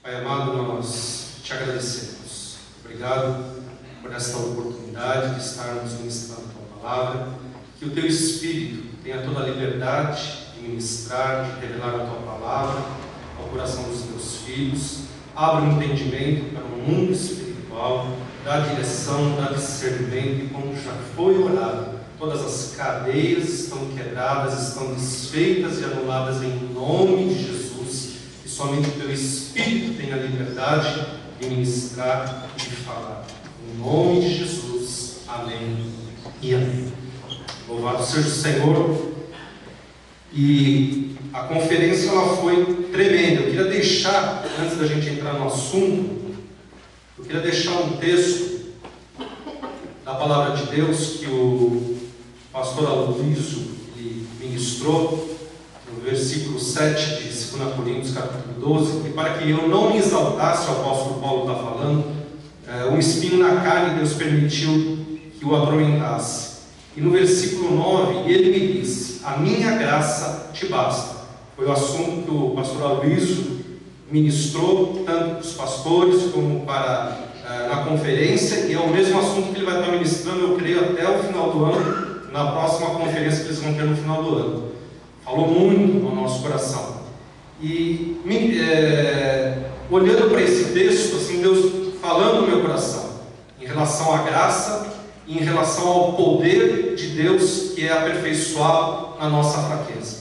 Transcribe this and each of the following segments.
Pai amado, nós te agradecemos. Obrigado por esta oportunidade de estarmos ministrando a Tua Palavra. Que o Teu Espírito tenha toda a liberdade de ministrar, de revelar a Tua Palavra ao coração dos Teus filhos. Abra o entendimento para o mundo espiritual, dá direção, dá discernimento, e como já foi orado, todas as cadeias estão quebradas, estão desfeitas e anuladas em nome de Jesus. E somente o Teu Espírito tem a liberdade de ministrar e de falar. Em nome de Jesus. Amém e amém. Louvado seja o Senhor. E a conferência ela foi tremenda. Eu queria deixar, antes da gente entrar no assunto, eu queria deixar um texto da Palavra de Deus que o pastor Aloysio ministrou, no versículo 7 de 2 Coríntios, capítulo 12, e para que eu não me exaltasse, o apóstolo Paulo está falando, um espinho na carne Deus permitiu que o atormentasse. E no versículo 9, ele me disse: a minha graça te basta. Foi o assunto que o pastor Aloysio ministrou, tanto para os pastores como para na conferência, e é o mesmo assunto que ele vai estar ministrando, eu creio, até o final do ano, na próxima conferência que eles vão ter no final do ano. Falou muito no nosso coração. E olhando para esse texto, assim, Deus falando no meu coração, em relação à graça, e em relação ao poder de Deus que é aperfeiçoado na nossa fraqueza.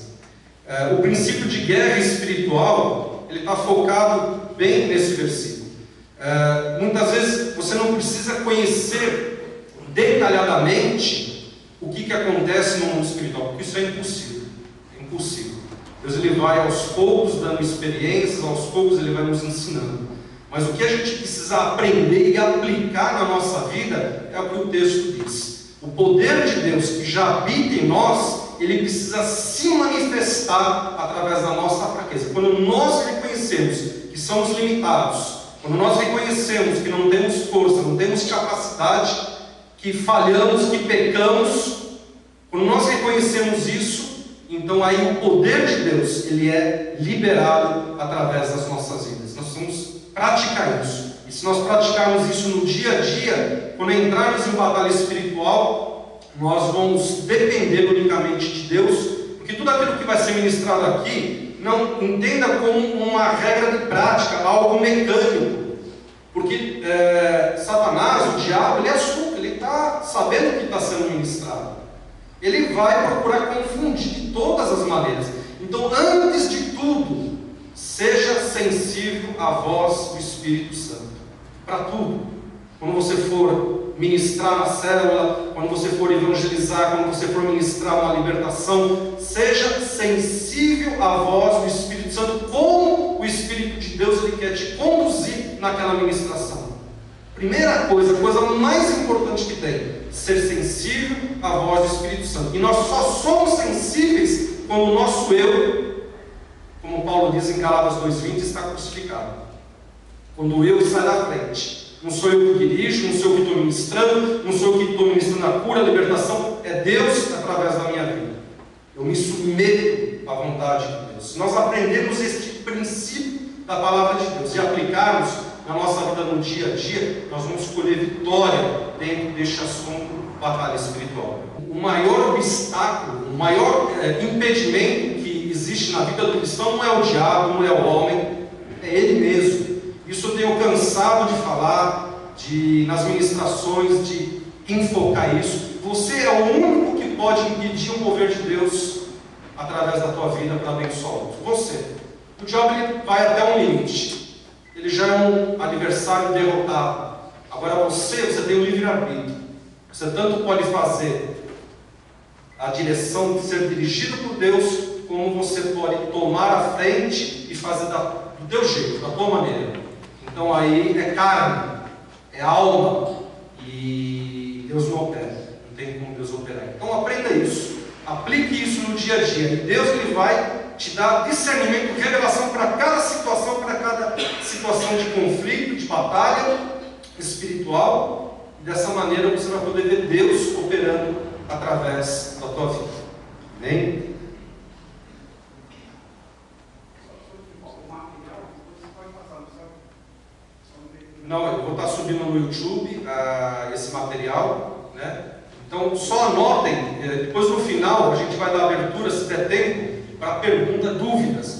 O princípio de guerra espiritual, ele está focado bem nesse versículo. Muitas vezes você não precisa conhecer detalhadamente o que acontece no mundo espiritual, porque isso é impossível. É impossível. Deus ele vai aos poucos dando experiências, aos poucos ele vai nos ensinando. Mas o que a gente precisa aprender e aplicar na nossa vida é o que o texto diz. O poder de Deus que já habita em nós, ele precisa se manifestar através da nossa fraqueza. Quando nós reconhecemos que somos limitados, quando nós reconhecemos que não temos força, não temos capacidade, que falhamos, que pecamos, quando nós reconhecemos isso, então aí o poder de Deus, ele é liberado através das nossas vidas. Nós vamos praticar isso. E se nós praticarmos isso no dia a dia, quando entrarmos em batalha espiritual, nós vamos depender unicamente de Deus, porque tudo aquilo que vai ser ministrado aqui, não entenda como uma regra de prática, algo mecânico, porque Satanás, o diabo, ele é astuto, ele está sabendo o que está sendo ministrado, ele vai procurar confundir de todas as maneiras. Então, antes de tudo, seja sensível à voz do Espírito Santo, para tudo. Quando você for ministrar na célula, quando você for evangelizar, quando você for ministrar uma libertação, seja sensível à voz do Espírito Santo, como o Espírito de Deus ele quer te conduzir naquela ministração. Primeira coisa, a coisa mais importante que tem, ser sensível à voz do Espírito Santo. E nós só somos sensíveis quando o nosso eu, como Paulo diz em Gálatas 2:20, está crucificado. Quando o eu sai da frente. Não sou eu que dirijo, não sou eu que estou ministrando, não sou eu que estou ministrando a cura, a libertação, é Deus através da minha vida. Eu me submeto à vontade de Deus. Se nós aprendemos este princípio da palavra de Deus e aplicarmos na nossa vida no dia a dia, nós vamos colher vitória dentro deste assunto, batalha espiritual. O maior obstáculo, o maior impedimento que existe na vida do cristão não é o diabo, não é o homem, é ele mesmo. Isso eu tenho cansado de falar, nas ministrações, de enfocar isso. Você é o único que pode impedir o mover de Deus através da tua vida para abençoar outros. Você. O diabo ele vai até um limite. Ele já é um adversário derrotado. Agora você tem o livre-arbítrio. Você tanto pode fazer a direção de ser dirigido por Deus, como você pode tomar a frente e fazer do teu jeito, da tua maneira. Então aí é carne, é alma, e Deus não opera, não tem como Deus operar. Então aprenda isso, aplique isso no dia a dia, e Deus ele vai te dar discernimento, revelação para cada situação de conflito, de batalha espiritual, e dessa maneira você vai poder ver Deus operando através da tua vida. Amém? Não, eu vou estar subindo no YouTube esse material, né? Então, só anotem, depois no final a gente vai dar abertura, se der tempo, para pergunta, dúvidas.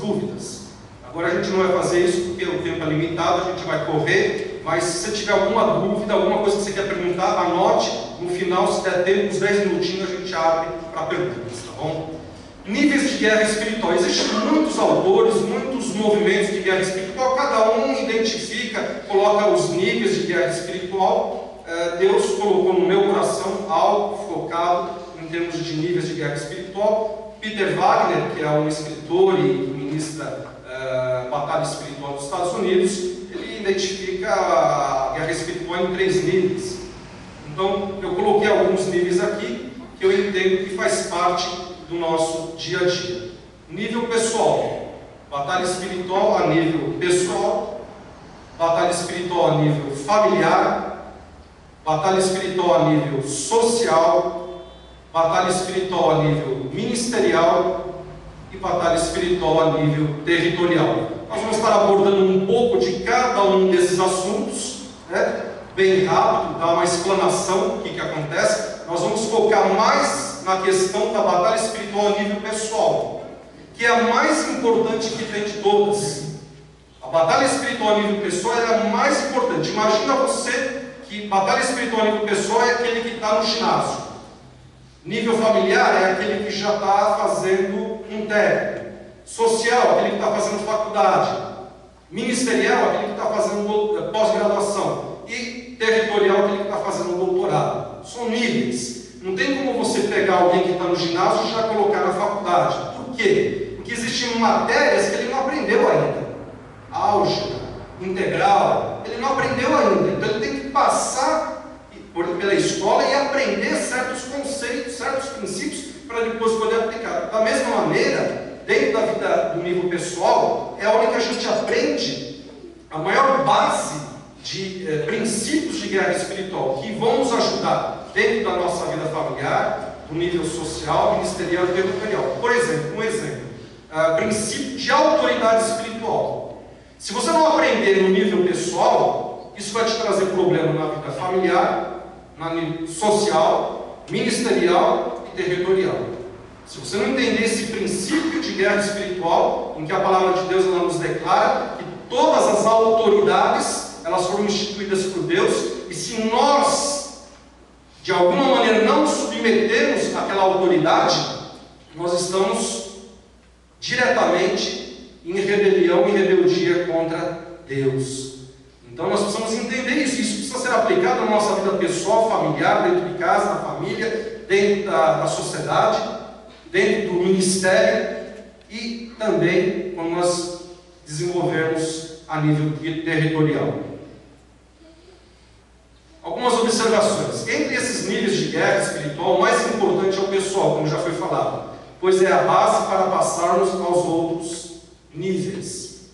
Agora a gente não vai fazer isso porque o tempo é limitado, a gente vai correr, mas se você tiver alguma dúvida, alguma coisa que você quer perguntar, anote, no final, se der tempo, uns 10 minutinhos a gente abre para perguntas, tá bom? Níveis de guerra espiritual. Existem muitos autores, muitos movimentos de guerra espiritual, cada um identifica, coloca os níveis de guerra espiritual. Deus colocou no meu coração algo focado em termos de níveis de guerra espiritual. Peter Wagner, que é um escritor e ministra batalha espiritual dos Estados Unidos, ele identifica a guerra espiritual em 3 níveis. Então, eu coloquei alguns níveis aqui que eu entendo que faz parte do nosso dia a dia. Nível pessoal, batalha espiritual a nível pessoal, batalha espiritual a nível familiar, batalha espiritual a nível social, batalha espiritual a nível ministerial e batalha espiritual a nível territorial. Nós vamos estar abordando um pouco de cada um desses assuntos, né? Bem rápido, dar uma explanação do que acontece. Nós vamos focar mais na questão da batalha espiritual a nível pessoal, que é a mais importante que tem de todas. A batalha espiritual a nível pessoal é a mais importante. Imagina você que batalha espiritual a nível pessoal é aquele que está no ginásio. Nível familiar é aquele que já está fazendo um técnico. Social, aquele que está fazendo faculdade. Ministerial, aquele que está fazendo pós-graduação. E territorial, aquele que está fazendo doutorado. São níveis. Não tem como você pegar alguém que está no ginásio e já colocar na faculdade. Por quê? Porque existem matérias que ele não aprendeu ainda. Álgebra, integral, ele não aprendeu ainda. Então ele tem que passar pela escola e aprender certos conceitos, certos princípios, para depois poder aplicar. Da mesma maneira, dentro da vida do nível pessoal, é onde que a gente aprende a maior base de princípios de guerra espiritual, que vão nos ajudar dentro da nossa vida familiar, do nível social, ministerial e territorial. Por exemplo, princípio de autoridade espiritual. Se você não aprender no nível pessoal, isso vai te trazer problema na vida familiar, na nível social, ministerial e territorial. Se você não entender esse princípio de guerra espiritual, em que a palavra de Deus ela nos declara que todas as autoridades elas foram instituídas por Deus, e se nós de alguma maneira não nos submetemos àquela autoridade, nós estamos diretamente em rebelião e rebeldia contra Deus. Então nós precisamos entender isso. Isso precisa ser aplicado na nossa vida pessoal, familiar, dentro de casa, na família, dentro da sociedade, dentro do ministério e também quando nós desenvolvermos a nível territorial. Algumas observações. Entre esses níveis de guerra espiritual, o mais importante é o pessoal, como já foi falado, pois é a base para passarmos aos outros níveis.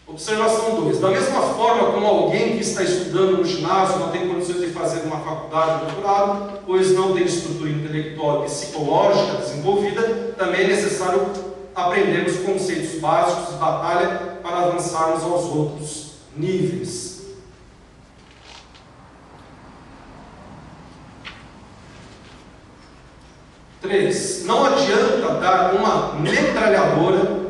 Observação 2. Da mesma forma como alguém que está estudando no ginásio não tem condições de fazer uma faculdade, doutorado, pois não tem estrutura intelectual e psicológica desenvolvida, também é necessário aprendermos conceitos básicos de batalha para avançarmos aos outros níveis. Três, não adianta dar uma metralhadora,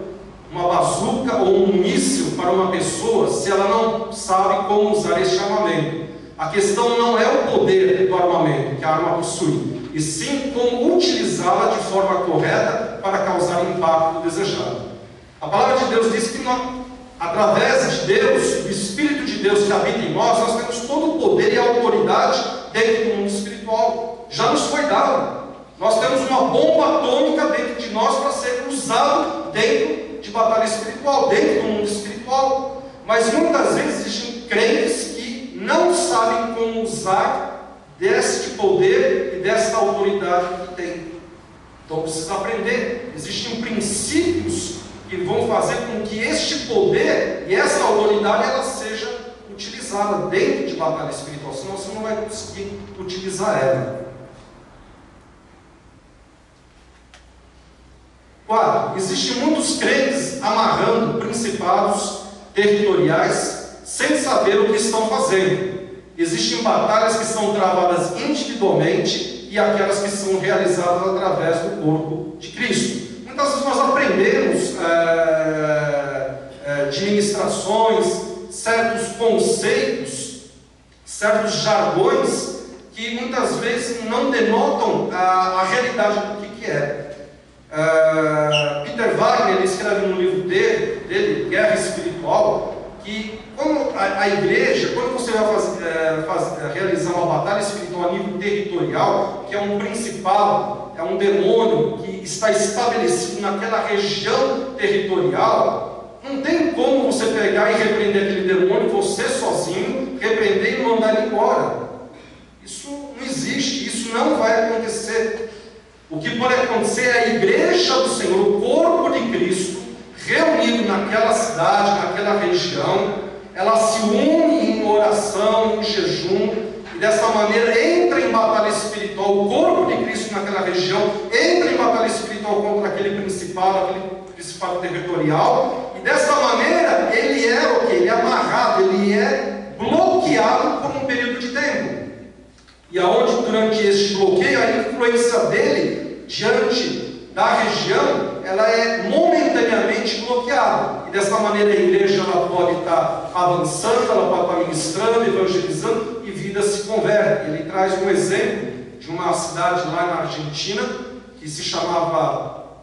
uma bazuca ou um míssil para uma pessoa se ela não sabe como usar esse armamento. A questão não é o poder do armamento que a arma possui, e sim como utilizá-la de forma correta para causar o impacto desejado. A palavra de Deus diz que através de Deus, do Espírito de Deus que habita em nós temos todo o poder e a autoridade dentro do mundo espiritual. Já nos foi dado. Nós temos uma bomba atômica dentro de nós para ser usado dentro de batalha espiritual, dentro do mundo espiritual. Mas muitas vezes existem crentes que não sabem como usar deste poder e desta autoridade que tem. Então precisa aprender. Existem princípios que vão fazer com que este poder e essa autoridade ela seja utilizada dentro de batalha espiritual, senão você não vai conseguir utilizar ela. 4. Existem muitos crentes amarrando principados territoriais sem saber o que estão fazendo. Existem batalhas que são travadas individualmente e aquelas que são realizadas através do corpo de Cristo. Muitas vezes nós aprendemos de ministrações, certos conceitos, certos jargões, que muitas vezes não denotam a realidade do que é. Peter Wagner, ele escreve no livro dele, Guerra Espiritual, que como a igreja, quando você vai realizar uma batalha espiritual a nível territorial, que é um principado, é um demônio que está estabelecido naquela região territorial, não tem como você pegar e repreender aquele demônio, você sozinho, repreender e mandar ele embora. Isso não existe, isso não vai acontecer. O que pode acontecer é a igreja do Senhor, o corpo de Cristo, reunido naquela cidade, naquela região, ela se une em oração, em jejum, e dessa maneira entra em batalha espiritual. O corpo de Cristo naquela região entra em batalha espiritual contra aquele principado territorial, e dessa maneira ele é o que? Ele é amarrado, ele é bloqueado por um período de tempo. E aonde durante este bloqueio a influência dele diante da região, ela é momentaneamente bloqueada. E dessa maneira a igreja ela pode estar avançando, ela pode estar ministrando, evangelizando, e vidas se convertem. Ele traz um exemplo de uma cidade lá na Argentina, que se chamava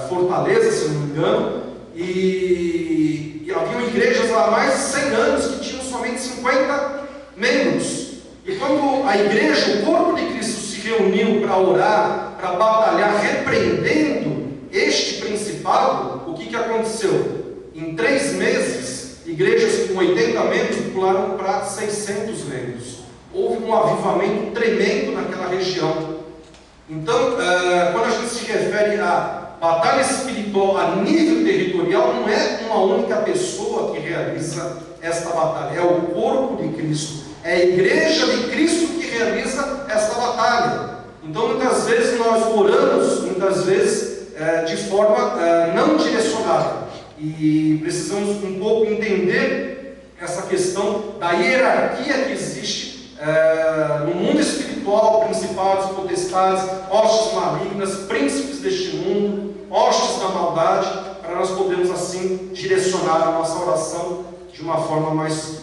Fortaleza, se não me engano, e haviam igrejas há mais de 100 anos que tinham somente 50 membros. E quando a igreja, o corpo de Cristo, se reuniu para orar, para batalhar, repreendendo este principado, o que aconteceu? Em 3 meses, igrejas com 80 membros pularam para 600 membros. Houve um avivamento tremendo naquela região. Então, quando a gente se refere à batalha espiritual a nível territorial, não é uma única pessoa que realiza esta batalha, é o corpo de Cristo. É a igreja de Cristo que realiza esta batalha. Então, muitas vezes nós oramos, muitas vezes de forma não direcionada. E precisamos um pouco entender essa questão da hierarquia que existe no mundo espiritual, principados, potestades, hostes malignas, príncipes deste mundo, hostes da maldade, para nós podermos assim direcionar a nossa oração de uma forma mais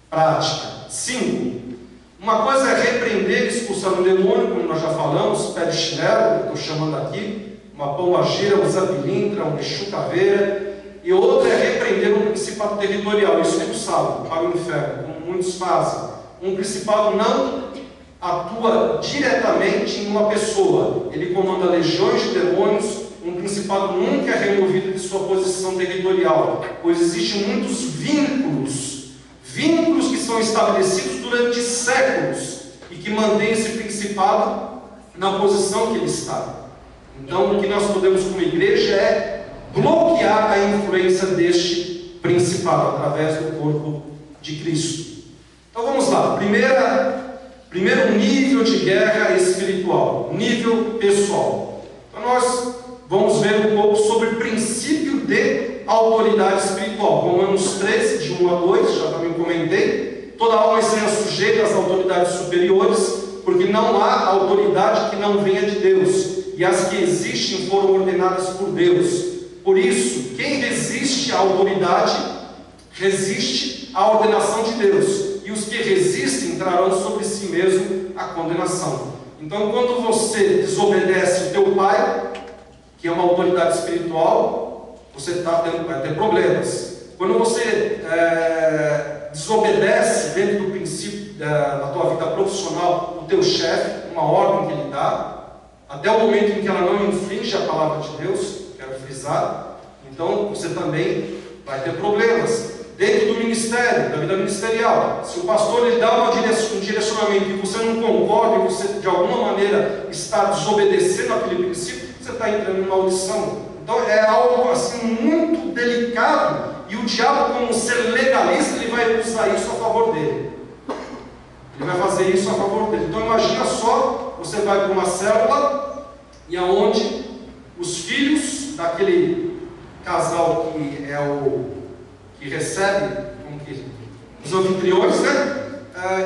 prática. 5. Uma coisa é repreender e expulsar o demônio, como nós já falamos, pé de chinelo, estou chamando aqui, uma pombagira, um zapilintra, um bicho caveira, e outra é repreender um principado territorial, expulsá-lo para o inferno, como muitos fazem. Um principado não atua diretamente em uma pessoa, ele comanda legiões de demônios. Um principado nunca é removido de sua posição territorial, pois existem muitos vínculos que são estabelecidos durante séculos e que mantêm esse principado na posição que ele está. Então, o que nós podemos como igreja é bloquear a influência deste principado através do corpo de Cristo. Então vamos lá. Primeiro nível de guerra espiritual, nível pessoal. Então nós vamos ver um pouco sobre o princípio de autoridade espiritual. Romanos 13, de 1 a 2, já também comentei. Toda alma seja sujeita às autoridades superiores, porque não há autoridade que não venha de Deus, e as que existem foram ordenadas por Deus. Por isso, quem resiste à autoridade, resiste à ordenação de Deus, e os que resistem trarão sobre si mesmo a condenação. Então, quando você desobedece o teu pai, que é uma autoridade espiritual, você vai ter problemas. Quando você desobedece dentro do princípio da tua vida profissional, o teu chefe, uma ordem que ele dá, até o momento em que ela não infringe a palavra de Deus, quero frisar, então você também vai ter problemas. Dentro do ministério, da vida ministerial, se o pastor lhe dá um direcionamento e você não concorda, e você de alguma maneira está desobedecendo aquele princípio, você está entrando em maldição. Então é algo assim muito delicado, e o diabo, como ser legalista, ele vai usar isso a favor dele. Ele vai fazer isso a favor dele. Então imagina só, você vai para uma célula, e aonde os filhos daquele casal que é o que recebe, como que os anfitriões, né?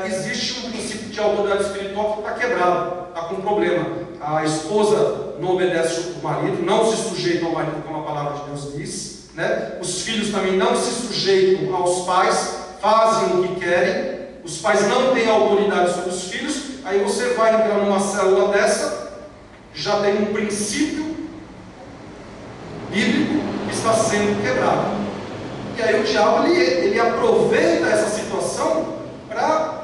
Existe um princípio de autoridade espiritual que está quebrado, está com problema. A esposa não obedece o marido, não se sujeita ao marido, como a palavra de Deus diz, né? Os filhos também não se sujeitam aos pais, fazem o que querem, os pais não têm autoridade sobre os filhos. Aí você vai entrar numa célula dessa, já tem um princípio bíblico que está sendo quebrado. E aí o diabo ele aproveita essa situação para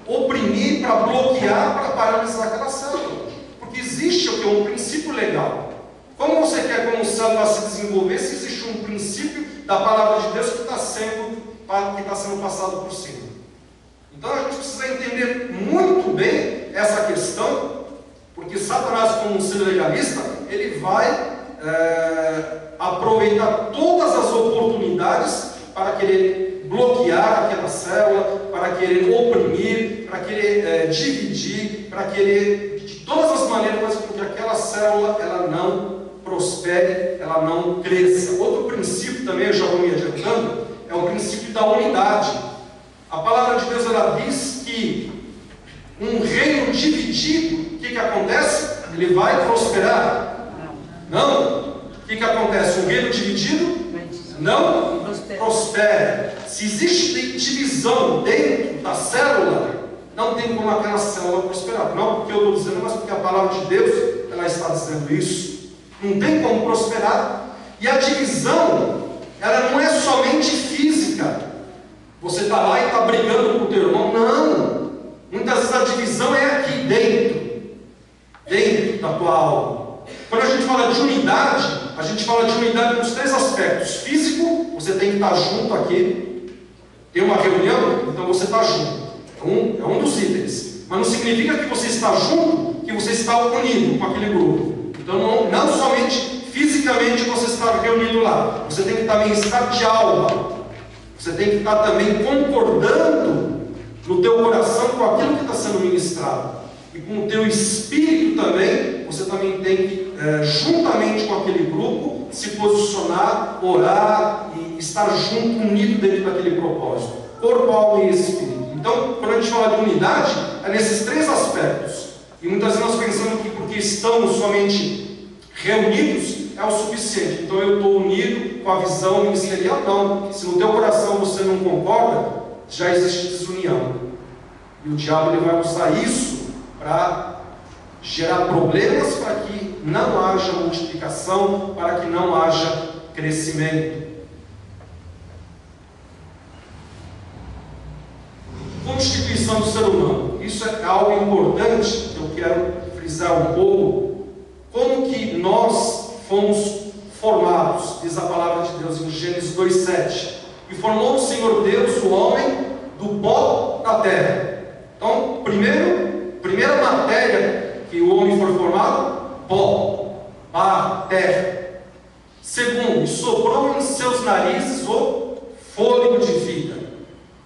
oprimir, para bloquear, para paralisar aquela célula. Porque existe o que? Um princípio legal. Como você quer como célula se desenvolver se existe um princípio da palavra de Deus que está sendo passado por cima? Então a gente precisa entender muito bem essa questão, porque Satanás, como um ser legalista, ele vai aproveitar todas as oportunidades para querer bloquear aquela célula, para querer oprimir, para querer dividir, para querer de todas as maneiras fazer com que aquela célula ela não prospere, ela não cresça. Outro princípio também, eu já vou me adiantando, é o princípio da unidade. A palavra de Deus ela diz que um reino dividido, o que acontece? Ele vai prosperar? Não. O que acontece? Um reino dividido não prospera. Se existe divisão dentro da célula, não tem como aquela célula prosperar. Não porque eu estou dizendo, mas porque a palavra de Deus ela está dizendo isso. Não tem como prosperar. E a divisão, ela não é somente física. Você está lá e está brigando com o teu irmão. Não. Muitas vezes a divisão é aqui dentro da tua alma. Quando a gente fala de unidade, a gente fala de unidade nos três aspectos. Físico, você tem que estar junto aqui. Tem uma reunião, então você está junto. É um dos itens. Mas não significa que você está junto, que você está unido com aquele grupo. Então não somente fisicamente você está reunido lá. Você tem que também estar de alma. Você tem que estar também concordando no teu coração com aquilo que está sendo ministrado. E com o teu espírito também, você também tem que, juntamente com aquele grupo, se posicionar, orar e estar junto, unido dentro daquele propósito. Corpo, alma e espírito. Então, quando a gente fala de unidade, é nesses três aspectos. E muitas vezes nós pensamos que porque estamos somente reunidos, é o suficiente. Então eu estou unido com a visão ministerial. Não. Se no teu coração você não concorda, já existe desunião. E o diabo ele vai usar isso para gerar problemas, para que não haja multiplicação, para que não haja crescimento. Constituição do ser humano. Isso é algo importante que eu quero frisar um pouco. Como que nós fomos formados, diz a palavra de Deus em Gênesis 2:7. E formou o Senhor Deus o homem do pó da terra. Então, primeira matéria que o homem foi formado, pó, barro, terra. Segundo, soprou em seus narizes o fôlego de vida.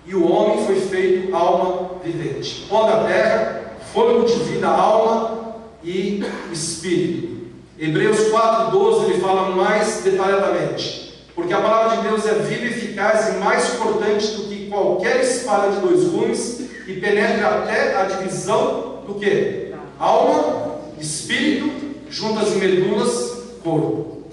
E o homem foi feito alma vivente. Pó da terra, fôlego de vida, alma e espírito. Hebreus 4:12 ele fala mais detalhadamente. Porque a palavra de Deus é viva, eficaz e mais cortante do que qualquer espada de dois gumes, e penetra até a divisão do que? Alma, espírito, juntas e medulas, corpo.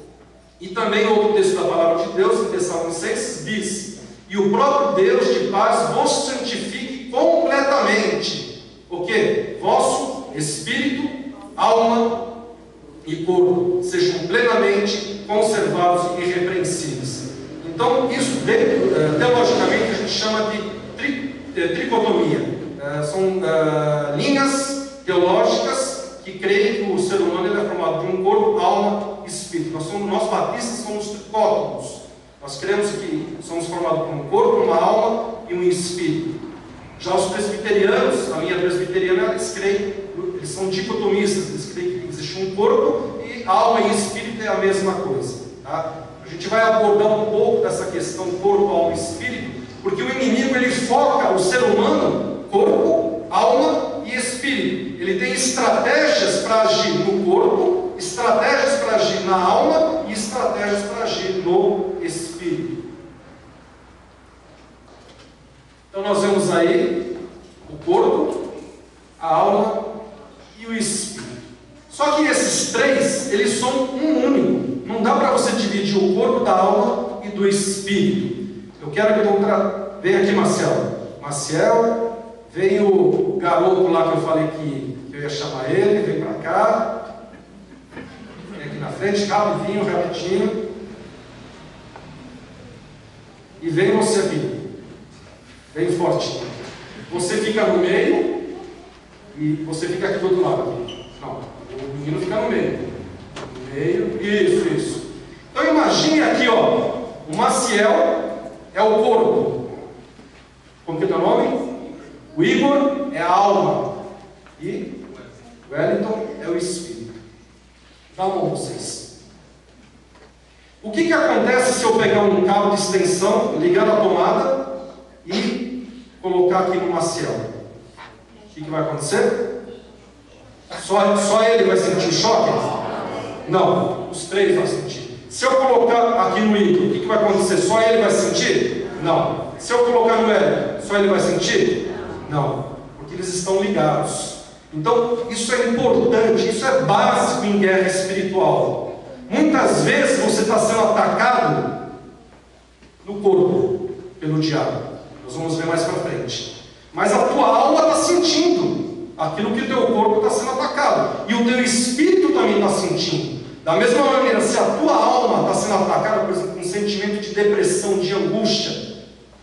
E também outro texto da palavra de Deus, em Tessalonicenses, diz: e o próprio Deus de paz vos santifique completamente. O que? Vosso espírito, alma e corpo sejam plenamente conservados e irrepreensíveis. Então, isso teologicamente a gente chama de tricotomia. São linhas teológicas que creem que o ser humano ele é formado de um corpo, alma e espírito. Nós batistas somos tricótomos. Nós cremos que somos formados por um corpo, uma alma e um espírito. Já os presbiterianos, a linha presbiteriana, eles são dicotomistas, eles creem que existe um corpo e alma e espírito é a mesma coisa. Tá? A gente vai abordar um pouco dessa questão corpo, alma e espírito, porque o inimigo ele foca o ser humano, corpo, alma e espírito. Ele tem estratégias para agir no corpo, estratégias para agir na alma e estratégias para agir no espírito. Então nós vemos aí o corpo, a alma e o espírito. Só que esses três, eles são um único. Não dá para você dividir o corpo da alma e do espírito. Eu quero que venha aqui, Maciel, vem o garoto lá que eu falei que eu ia chamar ele, vem para cá. Vem aqui na frente, rapidinho. E vem você aqui. Vem fortinho. Você fica no meio e você fica aqui do outro lado. Não, o menino fica no meio. No meio, isso. Então imagine aqui, ó. O Maciel é o corpo. Como que é o teu nome? O Igor é a alma. E o Wellington é o espírito. Dá a mão vocês. O que acontece se eu pegar um cabo de extensão, ligar na tomada e colocar aqui no Maciel? O que vai acontecer? Só ele vai sentir o choque? Não, os três vão sentir. Se eu colocar aqui no Igor, o que vai acontecer? Só ele vai sentir? Não. Se eu colocar no L, só ele vai sentir? Não, porque eles estão ligados. Então, isso é importante, isso é básico em guerra espiritual. Muitas vezes você está sendo atacado no corpo pelo diabo. Nós vamos ver mais para frente. Mas a tua alma está sentindo aquilo que o teu corpo está sendo atacado. E o teu espírito também está sentindo. Da mesma maneira, se a tua alma está sendo atacada, por exemplo, com um sentimento de depressão, de angústia,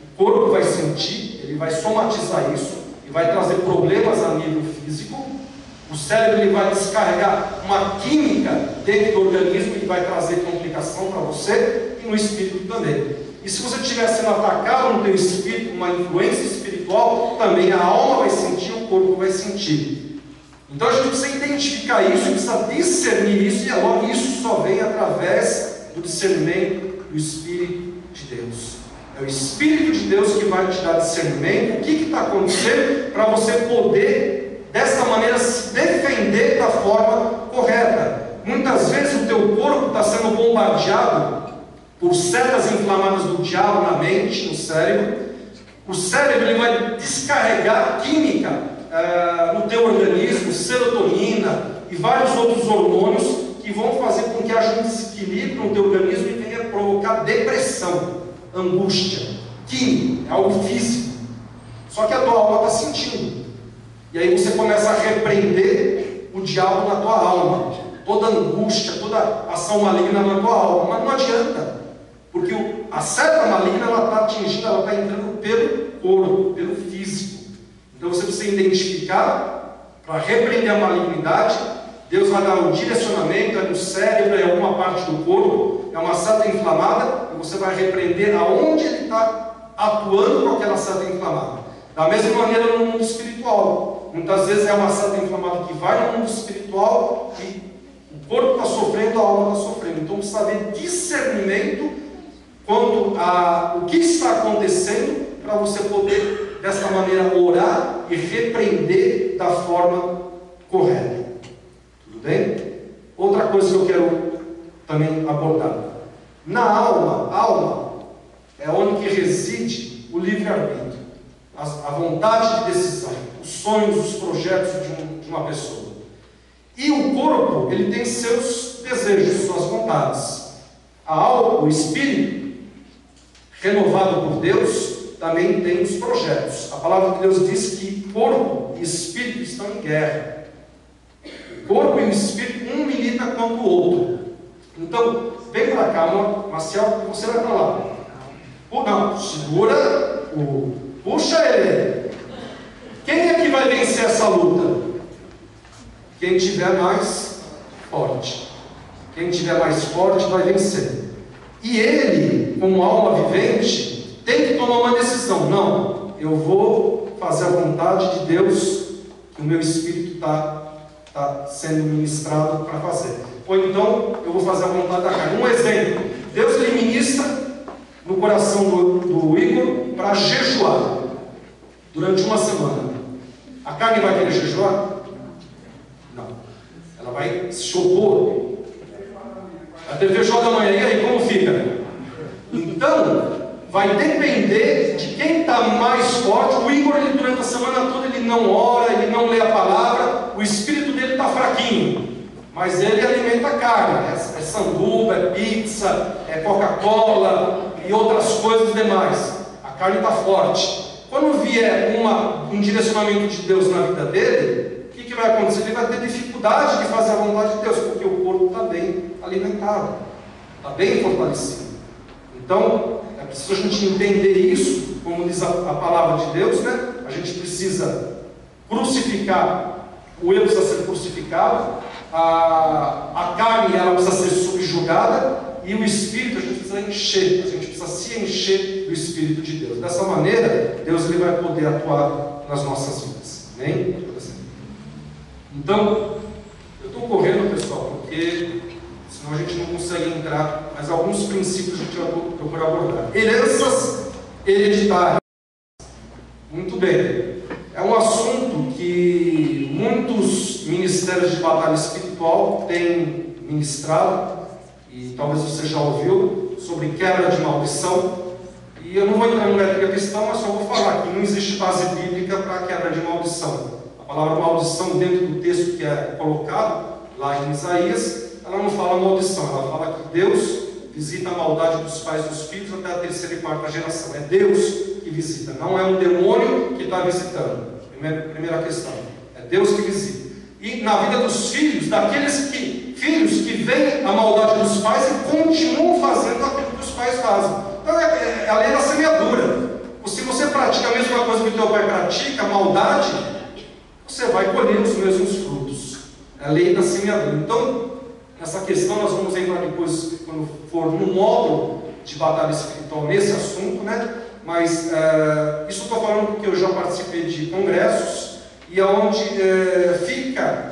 o corpo vai sentir, ele vai somatizar isso e vai trazer problemas a nível físico. O cérebro ele vai descarregar uma química dentro do organismo e vai trazer complicação para você e no espírito também. E se você estiver sendo atacado no teu espírito, uma influência espiritual, também a alma vai sentir, o corpo vai sentir. Então a gente precisa identificar isso, precisa discernir isso, e logo isso só vem através do discernimento do Espírito de Deus. É o Espírito de Deus que vai te dar discernimento, o que está acontecendo, para você poder, dessa maneira, se defender da forma correta. Muitas vezes o teu corpo está sendo bombardeado por setas inflamadas do diabo na mente, no cérebro. O cérebro ele vai descarregar química no teu organismo, serotonina e vários outros hormônios que vão fazer com que haja um desequilíbrio no teu organismo e venha provocar depressão, angústia, química, é algo físico. Só que a tua alma está sentindo. E aí você começa a repreender o diabo na tua alma. Toda angústia, toda ação maligna na tua alma. Mas não adianta. Porque a seta maligna ela está atingindo, ela está entrando pelo corpo, pelo físico. Então você precisa identificar, para repreender a malignidade, Deus vai dar um direcionamento, é no cérebro, é alguma parte do corpo, é uma seta inflamada, e você vai repreender aonde ele está atuando com aquela seta inflamada. Da mesma maneira no mundo espiritual. Muitas vezes é uma seta inflamada que vai no mundo espiritual e o corpo está sofrendo, a alma está sofrendo. Então precisa haver discernimento quanto a o que está acontecendo para você poder, dessa maneira, orar e repreender da forma correta. Tudo bem? Outra coisa que eu quero também abordar. Na alma, a alma é onde que reside o livre-arbítrio, a vontade de decisão, os sonhos, os projetos de uma pessoa. E o corpo, ele tem seus desejos, suas vontades. A alma, o espírito, renovado por Deus, também tem os projetos. A palavra de Deus diz que corpo e espírito estão em guerra. O corpo e o espírito, um milita contra o outro. Então, vem para cá, Marcel, que você vai para lá. Não, segura, puxa ele. Quem é que vai vencer essa luta? Quem tiver mais forte. Quem tiver mais forte vai vencer. E ele, como alma vivente, tem que tomar uma decisão. Não, eu vou fazer a vontade de Deus, que o meu espírito está sendo ministrado para fazer. Ou então, eu vou fazer a vontade da carne. Um exemplo, Deus lhe ministra no coração do Igor para jejuar durante uma semana. A carne vai querer jejuar? Não. Ela vai se opor. A TV joga amanhã, e aí como fica? Então, vai depender de quem está mais forte. O Igor, ele, durante a semana toda, ele não ora, ele não lê a palavra, o espírito dele está fraquinho, mas ele alimenta a carne, é sanduba, é pizza, é Coca-Cola e outras coisas demais. A carne está forte. Quando vier um direcionamento de Deus na vida dele, o que vai acontecer? Ele vai ter dificuldade de fazer a vontade de Deus, porque o corpo está bem alimentado, está bem fortalecido. Então, é preciso a gente entender isso, como diz a palavra de Deus, né? A gente precisa crucificar, o eu precisa ser crucificado, a carne ela precisa ser subjugada, e o Espírito a gente precisa encher, a gente precisa se encher do Espírito de Deus. Dessa maneira, Deus ele vai poder atuar nas nossas vidas. Amém? Então, eu estou correndo, pessoal, porque senão a gente não consegue entrar, mas alguns princípios a gente vai procurar abordar. Heranças hereditárias. Muito bem. É um assunto que muitos ministérios de batalha espiritual têm ministrado, e talvez você já ouviu, sobre quebra de maldição. E eu não vou entrar no mérito da questão, mas só vou falar que não existe base bíblica para a quebra de maldição. A palavra maldição, dentro do texto que é colocado lá em Isaías, ela não fala maldição, ela fala que Deus visita a maldade dos pais e dos filhos até a terceira e quarta geração. É Deus que visita, não é um demônio que está visitando. Primeira questão, é Deus que visita. E na vida dos filhos, filhos que veem a maldade dos pais e continuam fazendo aquilo que os pais fazem. Então é a lei da semeadura. Se você pratica a mesma coisa que o teu pai pratica, a maldade, você vai colher os mesmos frutos. É a lei da semeadura. Então, essa questão nós vamos entrar depois, quando for no módulo de batalha espiritual, nesse assunto, né? Mas isso eu estou falando porque eu já participei de congressos, e onde fica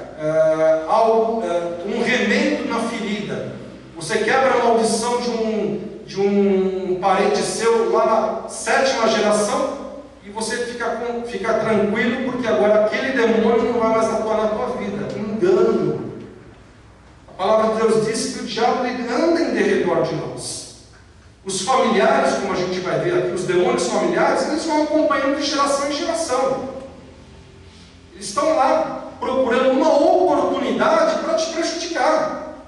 um remendo na ferida. Você quebra a maldição de um parente seu lá na 7ª geração, e você fica tranquilo, porque agora aquele demônio não vai mais atuar na tua vida. Engano. A palavra de Deus diz que o diabo ele anda em derredor de nós. Os familiares, como a gente vai ver aqui, os demônios familiares, eles vão acompanhando de geração em geração. Eles estão lá procurando uma oportunidade para te prejudicar.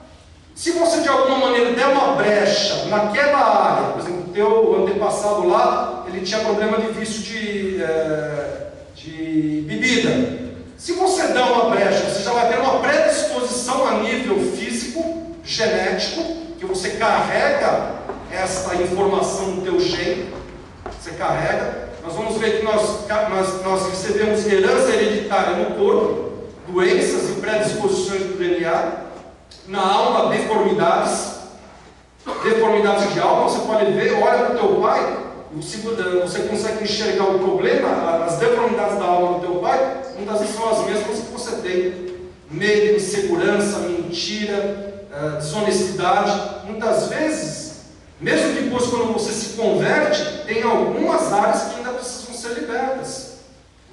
Se você de alguma maneira der uma brecha naquela área, por exemplo, o teu antepassado lá, ele tinha problema de vício de bebida. Se você der uma brecha, você já vai ter uma predisposição a nível físico, genético, que você carrega essa informação no teu gene, você carrega. Nós vamos ver que nós recebemos herança hereditária no corpo, doenças e predisposições do DNA, na alma, deformidades de alma. Você pode ver, olha para o teu pai, você consegue enxergar o problema, as deformidades da alma do teu pai, muitas vezes são as mesmas que você tem. Medo, insegurança, mentira, desonestidade. Muitas vezes, mesmo depois quando você se converte, tem algumas áreas que ainda precisam ser libertas.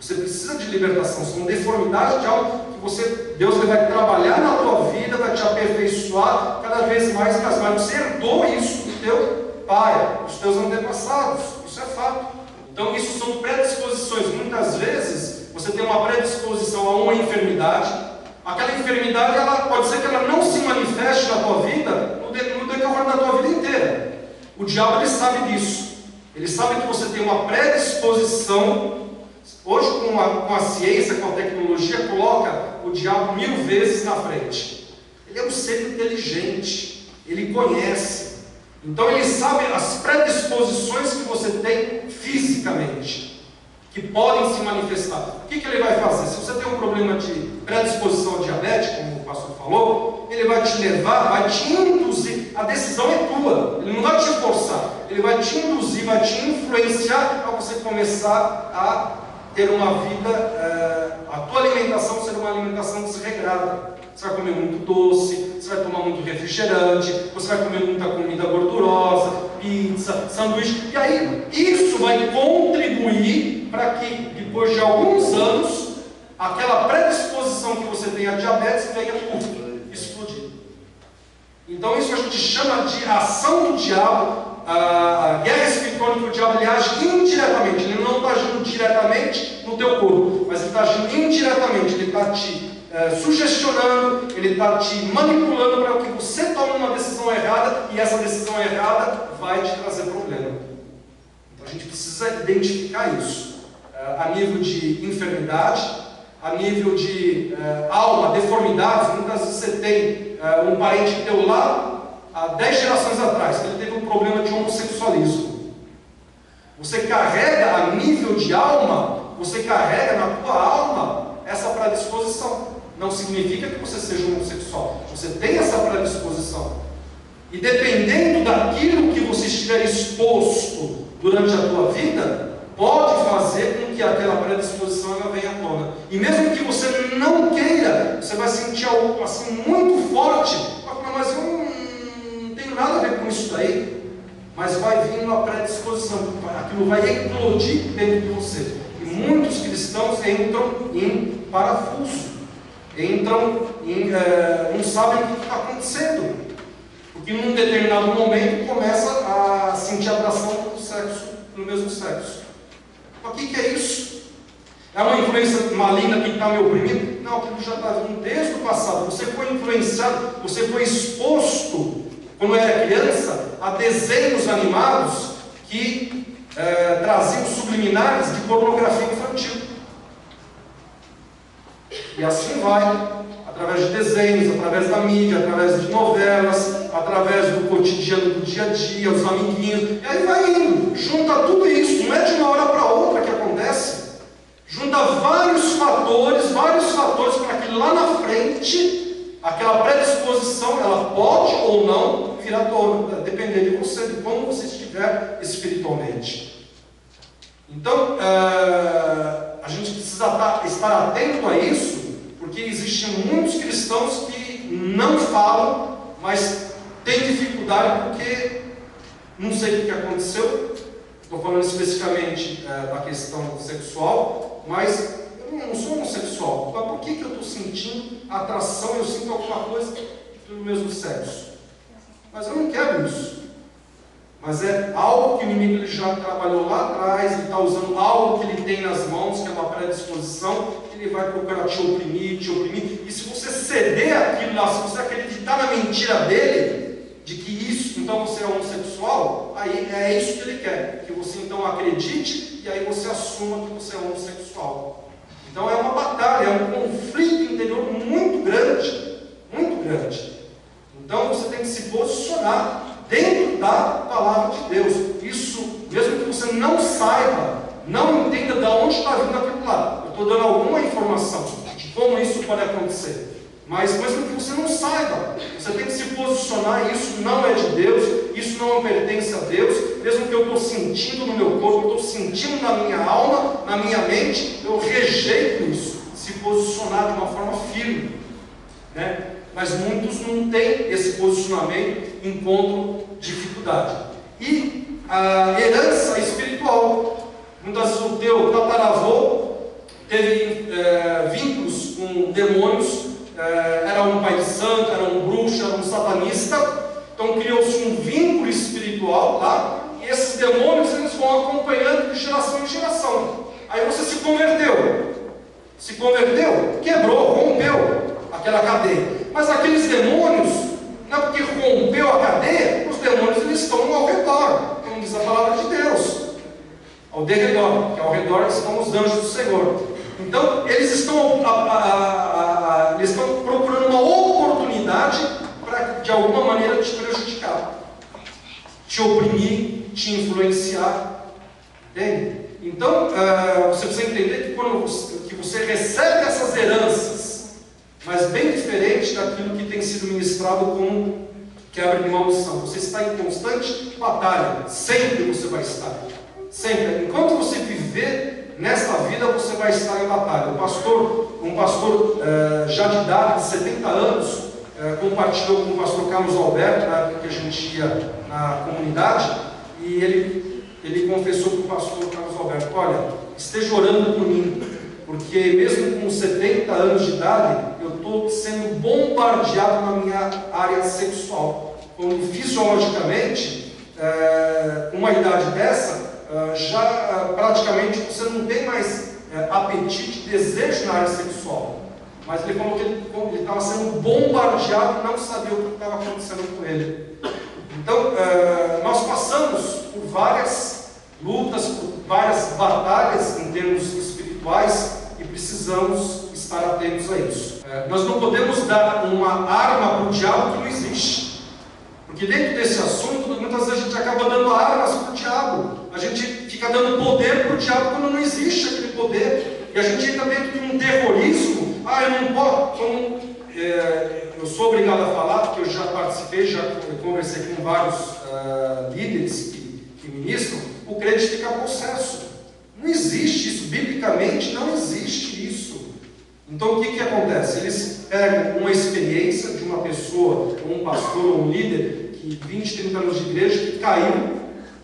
Você precisa de libertação, são deformidades de algo que Deus vai trabalhar na tua vida, vai te aperfeiçoar cada vez mais e mais. Você herdou isso do teu pai, dos teus antepassados, isso é fato. Então isso são predisposições. Muitas vezes você tem uma predisposição a uma enfermidade. Aquela enfermidade, pode ser que ela não se manifeste na tua vida no decorrer da tua vida inteira. O diabo ele sabe disso. Ele sabe que você tem uma predisposição. Hoje, com a ciência, com a tecnologia, coloca o diabo 1000 vezes na frente. Ele é um ser inteligente, ele conhece. Então ele sabe as predisposições que você tem fisicamente, que podem se manifestar. O que ele vai fazer? Se você tem um problema de predisposição a diabetes, como o pastor falou, ele vai te levar, vai te induzir. A decisão é tua, ele não vai te forçar, ele vai te induzir, vai te influenciar para você começar a ter uma vida, a tua alimentação ser uma alimentação desregrada. Você vai comer muito doce, você vai tomar muito refrigerante, você vai comer muita comida gordurosa, pizza, sanduíche, e aí isso vai contribuir para que depois de alguns anos aquela predisposição que você tem a diabetes venha explodir. Então isso a gente chama de ação do diabo a guerra espiritual que o diabo ele age indiretamente. Ele não está agindo diretamente no teu corpo, mas ele está agindo indiretamente. Ele está te sugestionando, ele está te manipulando para que você tome uma decisão errada, e essa decisão errada vai te trazer problema. Então a gente precisa identificar isso a nível de enfermidade, a nível de alma, deformidades. Muitas vezes você tem um parente teu lá há 10 gerações atrás, que ele teve um problema de homossexualismo. Você carrega a nível de alma, você carrega na tua alma essa predisposição. Não significa que você seja homossexual. Você tem essa predisposição. E dependendo daquilo que você estiver exposto durante a tua vida, pode fazer com que aquela predisposição ela venha à tona. E mesmo que você não queira, você vai sentir algo assim muito forte. Mas eu não tenho nada a ver com isso daí. Mas vai vir uma predisposição. Aquilo vai eclodir dentro de você. E muitos cristãos entram em parafuso. Não sabem o que está acontecendo, porque num determinado momento começa a sentir atração pelo mesmo sexo. O que é isso? É uma influência maligna que está me oprimindo? Não, aquilo já está vindo desde o passado. Você foi influenciado, você foi exposto, quando era criança, a desenhos animados que traziam subliminares de pornografia infantil. E assim vai, através de desenhos, através da mídia, através de novelas, através do cotidiano do dia a dia, os amiguinhos, e aí vai indo, junta tudo isso, não é de uma hora para outra que acontece, junta vários fatores para que lá na frente, aquela predisposição, ela pode ou não vir à tona, depender de você, de como você estiver espiritualmente. Então, a gente precisa estar atento a isso, porque existem muitos cristãos que não falam, mas têm dificuldade porque não sei o que aconteceu. Estou falando especificamente da questão sexual, mas eu não sou homossexual. Mas por que eu estou sentindo atração? Eu sinto alguma coisa pelo mesmo sexo. Mas eu não quero isso. Mas é algo que o inimigo ele já trabalhou lá atrás, ele está usando algo que ele tem nas mãos, que é uma predisposição, ele vai procurar te oprimir, e se você ceder aquilo lá, se você acreditar na mentira dele, de que isso, então você é homossexual, aí é isso que ele quer, que você então acredite, e aí você assuma que você é homossexual. Então é uma batalha, é um conflito interior muito grande, muito grande. Então você tem que se posicionar dentro da palavra de Deus. Isso, mesmo que você não saiba, não entenda de onde está vindo aquilo lá. Eu estou dando alguma informação de como isso pode acontecer. Mas mesmo que você não saiba, você tem que se posicionar. Isso não é de Deus, isso não pertence a Deus. Mesmo que eu estou sentindo no meu corpo, eu estou sentindo na minha alma, na minha mente, eu rejeito isso. Se posicionar de uma forma firme, né? Mas muitos não têm esse posicionamento, encontram dificuldade. E a herança espiritual. Muitas vezes o teu tataravô teve vínculos com demônios, era um pai de santo, era um bruxo, era um satanista. Então criou-se um vínculo espiritual lá, e esses demônios eles vão acompanhando de geração em geração. Aí você se converteu, quebrou, rompeu aquela cadeia. Mas aqueles demônios, não é porque rompeu a cadeia, os demônios eles estão ao redor, como diz a palavra de Deus, ao derredor, que ao redor estão os anjos do Senhor. Então, eles estão procurando uma oportunidade para, de alguma maneira, te prejudicar, te oprimir, te influenciar. Entende? Então, você precisa entender que quando você recebe essas heranças, mas bem diferente daquilo que tem sido ministrado como quebra de maldição. Você está em constante batalha. Sempre você vai estar. Sempre. Enquanto você viver nesta vida, você vai estar em batalha. Um pastor já de idade, de 70 anos, compartilhou com o pastor Carlos Alberto, na época que a gente ia na comunidade, e ele confessou para o pastor Carlos Alberto: olha, esteja orando por mim, porque mesmo com 70 anos de idade, eu estou sendo bombardeado na minha área sexual. Quando fisiologicamente, uma idade dessa, já praticamente você não tem mais apetite, desejo na área sexual. Mas ele falou que ele estava sendo bombardeado e não sabia o que estava acontecendo com ele. Então, nós passamos por várias lutas, por várias batalhas em termos espirituais e precisamos estar atentos a isso. Nós não podemos dar uma arma para o diabo que não existe. Porque dentro desse assunto, muitas vezes a gente acaba dando armas para o diabo. A gente fica dando poder para o diabo quando não existe aquele poder. E a gente entra dentro de um terrorismo. Eu não posso. Eu sou obrigado a falar, porque eu já participei, já conversei com vários líderes que ministram. O crente fica possesso. Não existe isso. Biblicamente não existe isso. Então o que acontece? Eles pegam uma experiência de uma pessoa, um pastor ou um líder, que 20, 30 anos de igreja, que caiu,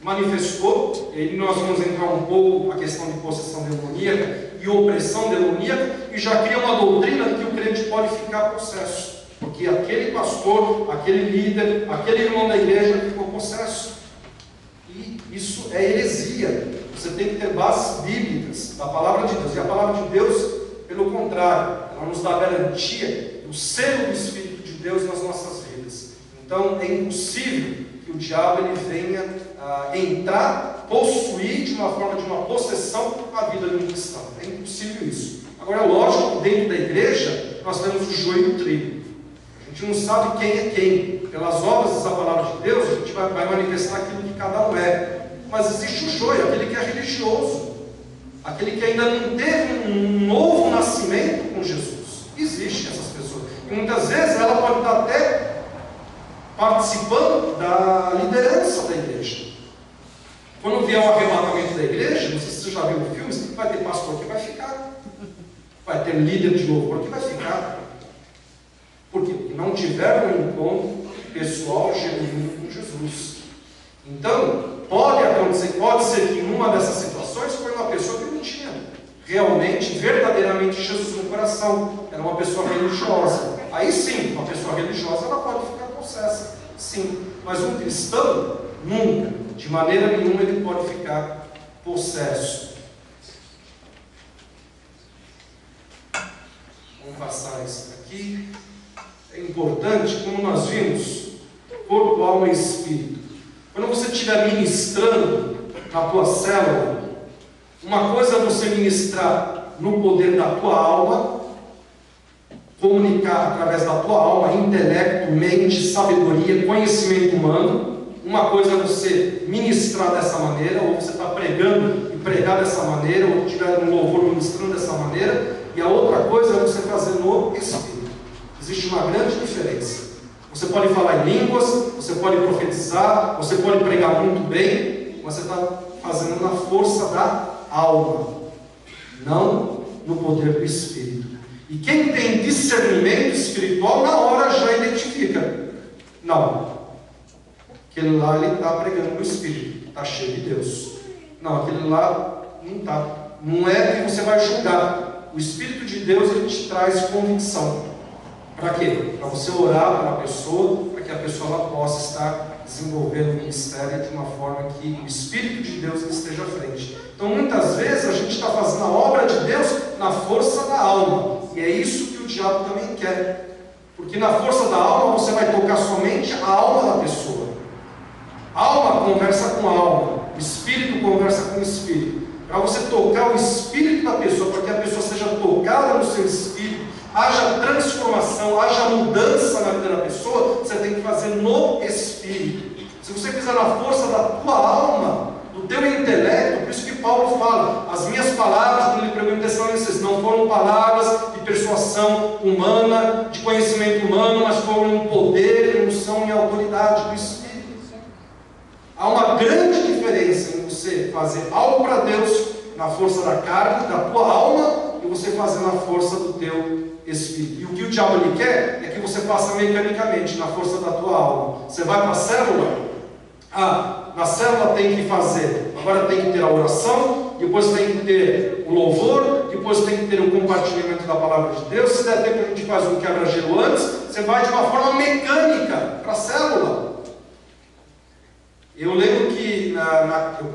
manifestou, e aí nós vamos entrar um pouco na questão de possessão demoníaca e opressão demoníaca, e já cria uma doutrina que o crente pode ficar possesso, porque aquele pastor, aquele líder, aquele irmão da igreja ficou possesso. E isso é heresia. Você tem que ter bases bíblicas da palavra de Deus, e a palavra de Deus, pelo contrário, ela nos dá a garantia do selo do Espírito de Deus nas nossas vidas. Então é impossível que o diabo ele venha entrar, possuir de uma forma de uma possessão a vida de um cristão. É impossível isso. Agora, é lógico que dentro da igreja nós temos o joio e o trigo. A gente não sabe quem é quem. Pelas obras da palavra de Deus, a gente vai manifestar aquilo que cada um é. Mas existe o joio, aquele que é religioso, aquele que ainda não teve um novo nascimento com Jesus. Existem essas pessoas. E muitas vezes ela pode estar até participando da liderança da igreja. Quando vier o arrebatamento da igreja, não sei se você já viu o filme, vai ter pastor que vai ficar, vai ter líder de louvor que vai ficar, porque não tiveram um encontro pessoal genuíno com Jesus. Então, pode acontecer, pode ser que numa dessas situações foi uma pessoa que não tinha realmente, verdadeiramente Jesus no coração, era uma pessoa religiosa. Aí sim, uma pessoa religiosa ela pode ficar possessa, sim, mas um cristão nunca, de maneira nenhuma, ele pode ficar possesso. Vamos passar isso aqui. É importante, como nós vimos, corpo, alma e espírito. Quando você estiver ministrando na tua célula, uma coisa é você ministrar no poder da tua alma, comunicar através da tua alma, intelecto, mente, sabedoria, conhecimento humano. Uma coisa é você ministrar dessa maneira, ou você está pregando e pregar dessa maneira, ou estiver um louvor ministrando dessa maneira, e a outra coisa é você fazer no Espírito. Existe uma grande diferença. Você pode falar em línguas, você pode profetizar, você pode pregar muito bem, mas você está fazendo na força da alma, não no poder do Espírito. E quem tem discernimento espiritual, na hora já identifica. Não, aquele lá ele está pregando no Espírito, está cheio de Deus. Não, aquele lá não está. Não é que você vai julgar. O Espírito de Deus ele te traz convicção. Para quê? Para você orar para a pessoa, para que a pessoa ela possa estar desenvolvendo o ministério de uma forma que o Espírito de Deus esteja à frente. Então, muitas vezes, a gente está fazendo a obra de Deus na força da alma. E é isso que o diabo também quer. Porque na força da alma, você vai tocar somente a alma da pessoa. A alma conversa com a alma. O Espírito conversa com o Espírito. Para você tocar o Espírito da pessoa, para que a pessoa seja tocada no seu Espírito, haja transformação, haja mudança na vida da pessoa, você tem que fazer no Espírito. Se você fizer na força da tua alma, do teu intelecto, por isso que Paulo fala, as minhas palavras, quando ele pregou em Tessalonicenses, não foram palavras de persuasão humana, de conhecimento humano, mas foram em poder, em unção e autoridade do Espírito. Há uma grande diferença em você fazer algo para Deus na força da carne, da tua alma, e você fazer na força do teu Espírito. E o que o diabo ele quer é que você faça mecanicamente, na força da tua alma. Você vai para a célula, na célula tem que fazer, agora tem que ter a oração, depois tem que ter o louvor, depois tem que ter o compartilhamento da palavra de Deus. Se der tempo a gente faz um quebra-gelo antes, você vai de uma forma mecânica para a célula. Eu lembro que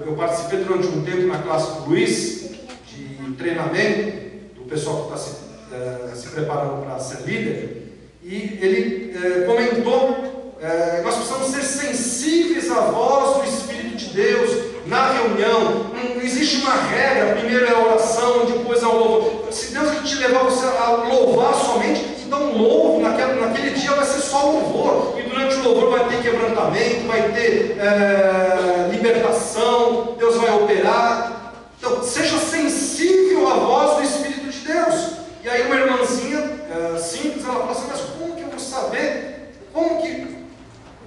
eu participei durante um tempo na classe do Luiz, de treinamento, do pessoal que está se preparando para ser líder, e ele comentou, nós precisamos ser sensíveis à voz do Espírito de Deus na reunião. Não existe uma regra, primeiro é a oração, depois é o louvor. Se Deus te levar você a louvar somente, então louvo, naquele dia vai ser só louvor, e durante o louvor vai ter quebrantamento, vai ter libertação, Deus vai operar. Então seja sensível à voz do Espírito de Deus. E aí uma irmãzinha simples, ela fala assim, mas como que eu vou saber o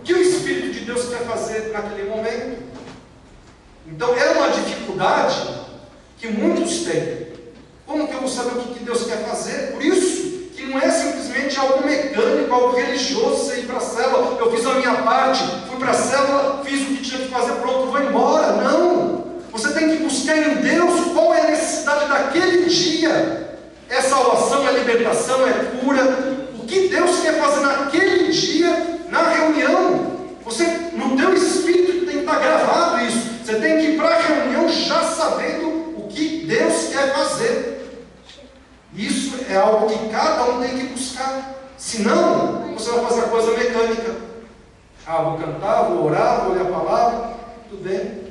que o Espírito de Deus quer fazer naquele momento? Então é uma dificuldade que muitos têm. Como que eu vou saber o que Deus quer fazer? Por isso que não é simplesmente algo mecânico, algo religioso, você ir para a célula, eu fiz a minha parte, fui para a célula, fiz o que tinha que fazer, pronto, vou embora. Não! Você tem que buscar em Deus qual é a necessidade daquele dia. É salvação, é libertação, é cura. O que Deus quer fazer naquele dia, na reunião. No teu espírito tem que estar gravado isso. Você tem que ir para a reunião já sabendo o que Deus quer fazer. Isso é algo que cada um tem que buscar. Senão, você vai fazer a coisa mecânica. Vou cantar, vou orar, vou ler a palavra, tudo bem.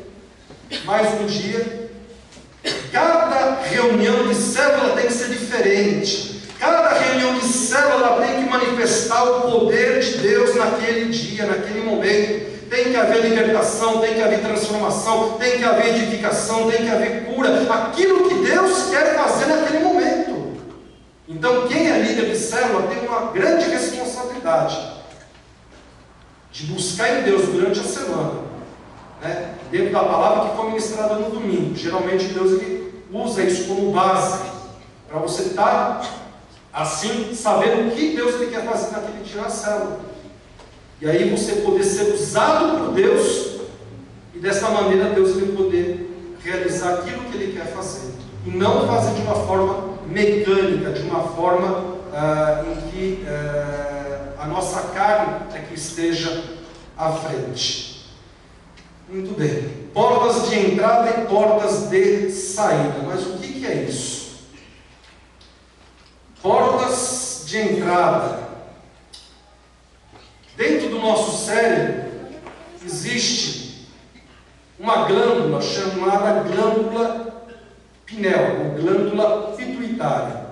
Mais um dia. Cada reunião de célula tem que ser diferente. Cada reunião de célula tem que manifestar o poder de Deus naquele dia, naquele momento. Tem que haver libertação, tem que haver transformação, tem que haver edificação, tem que haver cura. Aquilo que Deus quer fazer naquele momento. Então, quem é líder de célula tem uma grande responsabilidade de buscar em Deus durante a semana, né? Dentro da palavra que foi ministrada no domingo. Geralmente Deus ele usa isso como base para você estar assim, sabendo o que Deus ele quer fazer naquele dia na célula. E aí você poder ser usado por Deus, e dessa maneira Deus ele poder realizar aquilo que ele quer fazer, e não fazer de uma forma mecânica, de uma forma em que a nossa carne é que esteja à frente. Muito bem. Portas de entrada e portas de saída. Mas o que é isso? Portas de entrada. Dentro do nosso cérebro existe uma glândula chamada glândula pineal, ou glândula pituitária.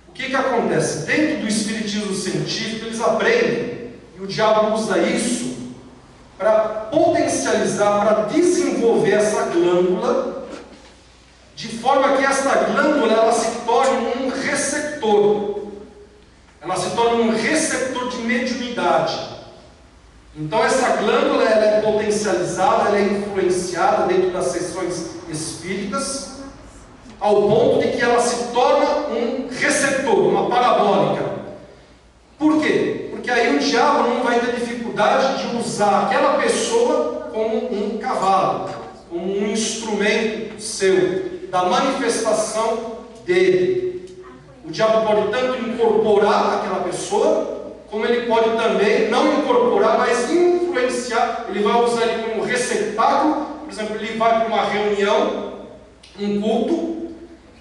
O que acontece? Dentro do espiritismo científico eles aprendem, e o diabo usa isso para potencializar, para desenvolver essa glândula, de forma que essa glândula ela se torne um receptor. Ela se torna um receptor de mediunidade. Então essa glândula ela é potencializada, ela é influenciada dentro das sessões espíritas, ao ponto de que ela se torna um receptor, uma parabólica. Por quê? Porque aí o diabo não vai ter dificuldade de usar aquela pessoa como um cavalo, como um instrumento seu, da manifestação dele. O diabo pode tanto incorporar aquela pessoa, como ele pode também não incorporar, mas influenciar. Ele vai usar ele como receptáculo. Por exemplo, ele vai para uma reunião, um culto,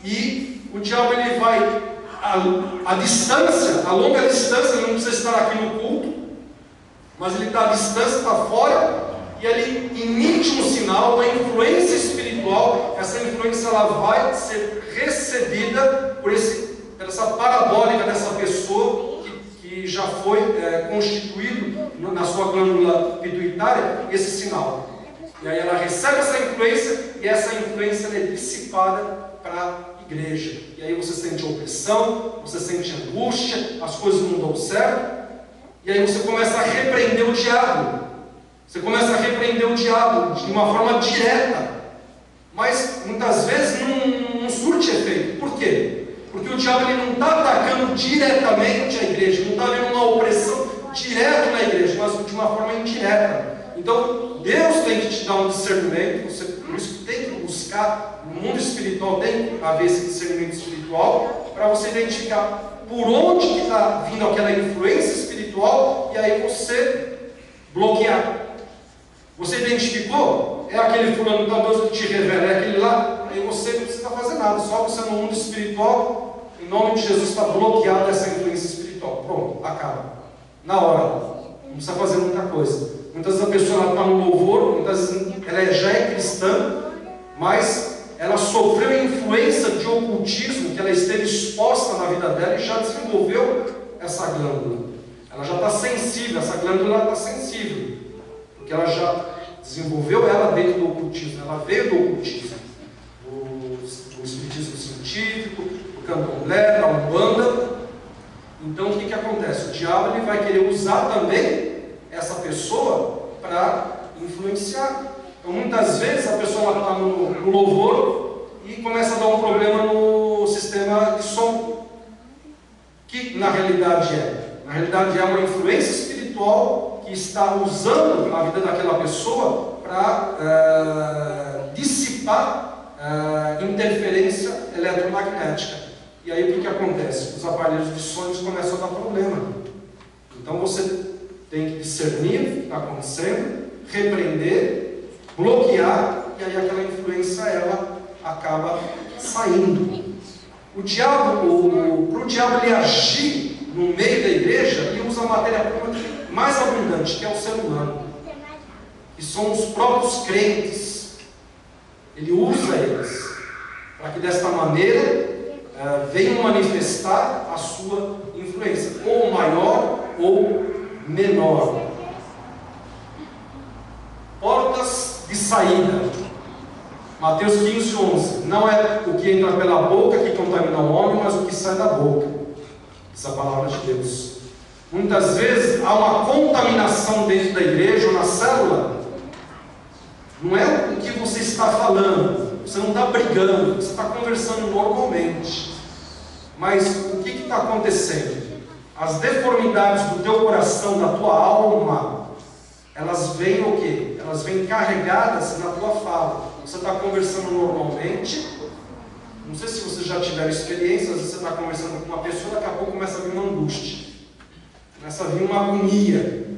e o diabo ele vai a distância, a longa distância, ele não precisa estar aqui no culto, mas ele está à distância, está fora, e ele emite um sinal, uma influência espiritual. Essa influência ela vai ser recebida por essa parabólica dessa pessoa que já foi constituído na sua glândula pituitária esse sinal. E aí ela recebe essa influência, e essa influência é dissipada para a igreja. E aí você sente opressão, você sente angústia, as coisas não dão certo, e aí você começa a repreender o diabo. Você começa a repreender o diabo de uma forma direta, mas muitas vezes não surte efeito. Por quê? Porque o diabo ele não está atacando diretamente a igreja, não está havendo uma opressão direta na igreja, mas de uma forma indireta. Então, Deus tem que te dar um discernimento, por isso que tem que buscar, no mundo espiritual tem que haver esse discernimento espiritual, para você identificar por onde que está vindo aquela influência espiritual, e aí você bloquear. Você identificou? É aquele fulano, então Deus te revela, é aquele lá, aí você não precisa fazer nada, só você no mundo espiritual, em nome de Jesus, está bloqueada essa influência espiritual. Pronto, acaba. Na hora. Não precisa fazer muita coisa. Muitas vezes a pessoa está no louvor, muitas vezes ela já é cristã, mas ela sofreu a influência de ocultismo, que ela esteve exposta na vida dela e já desenvolveu essa glândula. Ela já está sensível, essa glândula está sensível, porque ela já desenvolveu ela dentro do ocultismo, ela veio do ocultismo, do espiritismo científico, do candomblé, da umbanda. Então o que acontece? O diabo ele vai querer usar também essa pessoa para influenciar. Então muitas vezes a pessoa está no louvor e começa a dar um problema no sistema de som, que na realidade é uma influência espiritual que está usando a vida daquela pessoa para dissipar interferência eletromagnética. E aí o que acontece? Os aparelhos de sons começam a dar problema. Então você tem que discernir o que está acontecendo, repreender, bloquear, e aí aquela influência ela acaba saindo. O diabo, para o diabo ele agir no meio da igreja, ele usa a matéria-prima mais abundante, que é o ser humano, que são os próprios crentes. Ele usa eles para que desta maneira venham manifestar a sua influência, ou maior ou menor. Portas de saída. Mateus 15:11. Não é o que entra pela boca que contamina o homem, mas o que sai da boca. Essa é a palavra de Deus. Muitas vezes há uma contaminação dentro da igreja ou na célula. Não é o que você está falando. Você não está brigando. Você está conversando normalmente. Mas o que está acontecendo? As deformidades do teu coração, da tua alma, elas vêm o quê? Elas vêm carregadas na tua fala. Você está conversando normalmente. Não sei se vocês já tiveram experiência. Às vezes você está conversando com uma pessoa, daqui a pouco começa a vir uma angústia, começa a vir uma agonia.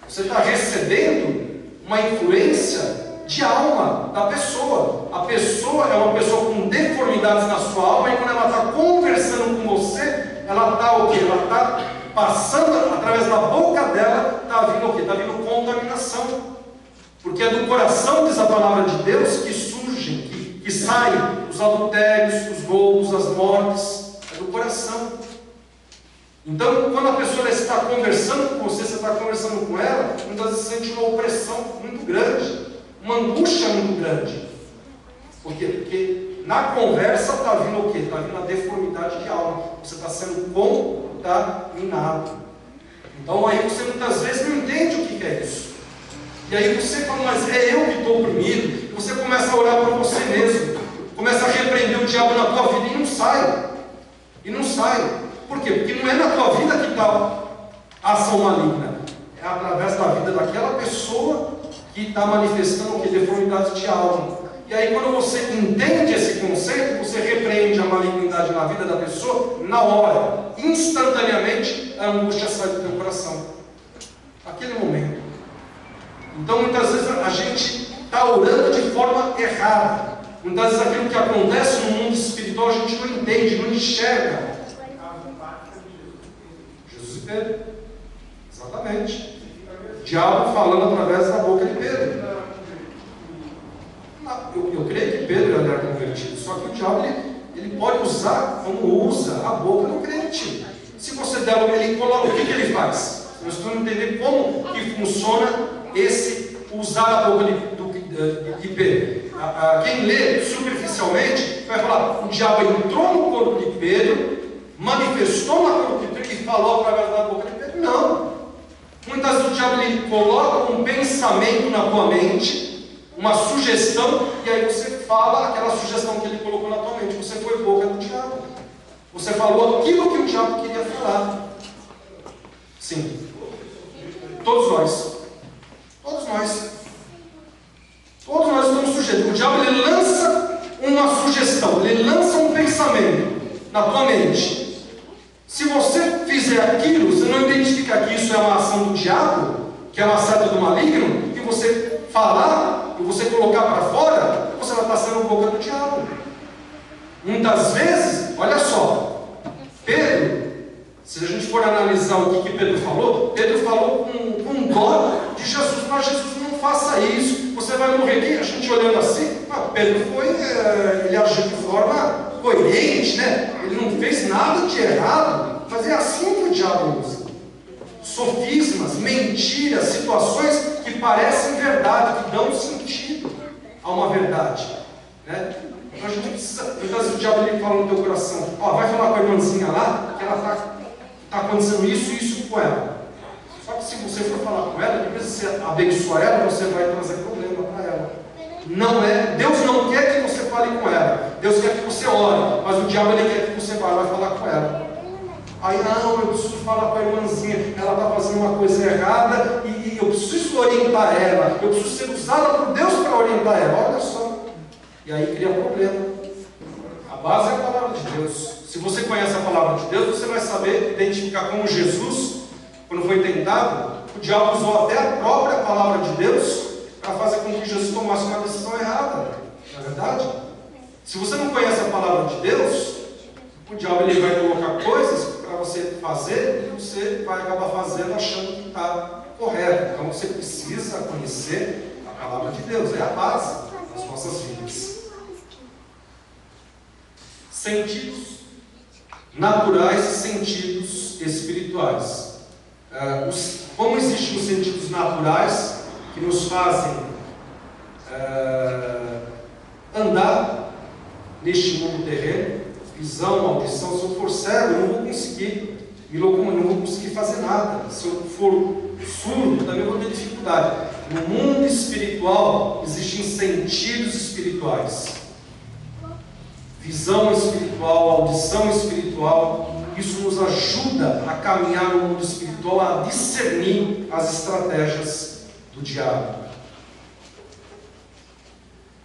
Você está recebendo uma influência de alma da pessoa. A pessoa é uma pessoa com deformidades na sua alma, e quando ela está conversando com você, ela está o quê? Ela está passando através da boca dela, está vindo o quê? Está vindo contaminação. Porque é do coração, diz a palavra de Deus, que surgem, que saem os adultérios, os roubos, as mortes. É do coração. Então, quando a pessoa está conversando com você, você está conversando com ela, muitas vezes você sente uma opressão muito grande, uma angústia muito grande. Por quê? Porque na conversa está vindo o quê? Está vindo a deformidade de alma. Você está sendo contaminado. Então aí você muitas vezes não entende o que é isso. E aí você fala, mas é eu que estou oprimido. E você começa a orar por você mesmo. Começa a repreender o diabo na tua vida e não sai. E não sai. Por quê? Porque não é na tua vida que está a ação maligna. É através da vida daquela pessoa que está manifestando o que? Deformidades de alma. E aí quando você entende esse conceito, você repreende a malignidade na vida da pessoa, na hora, instantaneamente, a angústia sai do teu coração. Naquele momento. Então muitas vezes a gente está orando de forma errada. Muitas vezes aquilo que acontece no mundo espiritual a gente não entende, não enxerga. Jesus e Pedro. Exatamente. O diabo falando através da boca de Pedro. Eu creio que Pedro era convertido, só que o diabo ele pode usar, como usa, a boca do crente. Se você der ele coloca, o que ele faz? Nós precisamos entender como que funciona esse usar a boca de Pedro. Quem lê superficialmente vai falar, o diabo entrou no corpo de Pedro, manifestou no corpo de Pedro e falou através da boca de Pedro. Não. Muitas vezes o diabo ele coloca um pensamento na tua mente, uma sugestão, e aí você fala aquela sugestão que ele colocou na tua mente. Você foi boca do diabo. Você falou aquilo que o diabo queria falar. Sim. Todos nós. Todos nós. Todos nós estamos sujeitos. O diabo ele lança uma sugestão, ele lança um pensamento na tua mente. Se você fizer aquilo, você não identifica que isso é uma ação do diabo, que é uma seta do maligno, e você falar e você colocar para fora, você vai estar sendo boca do diabo. Muitas vezes, olha só, Pedro, se a gente for analisar o que Pedro falou com dó de Jesus, mas Jesus, não faça isso, você vai morrer aqui. A gente olhando assim, Pedro ele agiu de forma coerente, né? Ele não fez nada de errado, mas é assim que o diabo usa. Sofismas, mentiras, situações que parecem verdade, que dão sentido a uma verdade, né? Então a gente precisa, muitas vezes o diabo ele fala no teu coração, vai falar com a irmãzinha lá, que ela está acontecendo isso e isso com ela. Só que se você for falar com ela, depois você abençoar ela, você vai trazer problema para ela. Não é, Deus não quer que você fale com ela, Deus quer que você ore, mas o diabo ele quer que você vai falar com ela. Aí, não, eu preciso falar com a irmãzinha, ela está fazendo uma coisa errada e eu preciso orientar ela, eu preciso ser usada por Deus para orientar ela, olha só. E aí cria problema. A base é a palavra de Deus. Se você conhece a palavra de Deus, você vai saber identificar como Jesus, quando foi tentado, o diabo usou até a própria palavra de Deus para fazer com que Jesus tomasse uma decisão errada. Não é verdade? Se você não conhece a palavra de Deus, o diabo ele vai colocar coisas para você fazer e você vai acabar fazendo achando que está correto. Então você precisa conhecer a palavra de Deus, é a base das nossas vidas. Sentidos naturais e sentidos espirituais. Como existem os sentidos naturais que nos fazem andar neste mundo terreno, visão, audição. Se eu for cego, eu não vou conseguir me locomover, não vou conseguir fazer nada. Se eu for surdo, também vou ter dificuldade. No mundo espiritual existem sentidos espirituais. Visão espiritual, audição espiritual, isso nos ajuda a caminhar no mundo espiritual, a discernir as estratégias do diabo.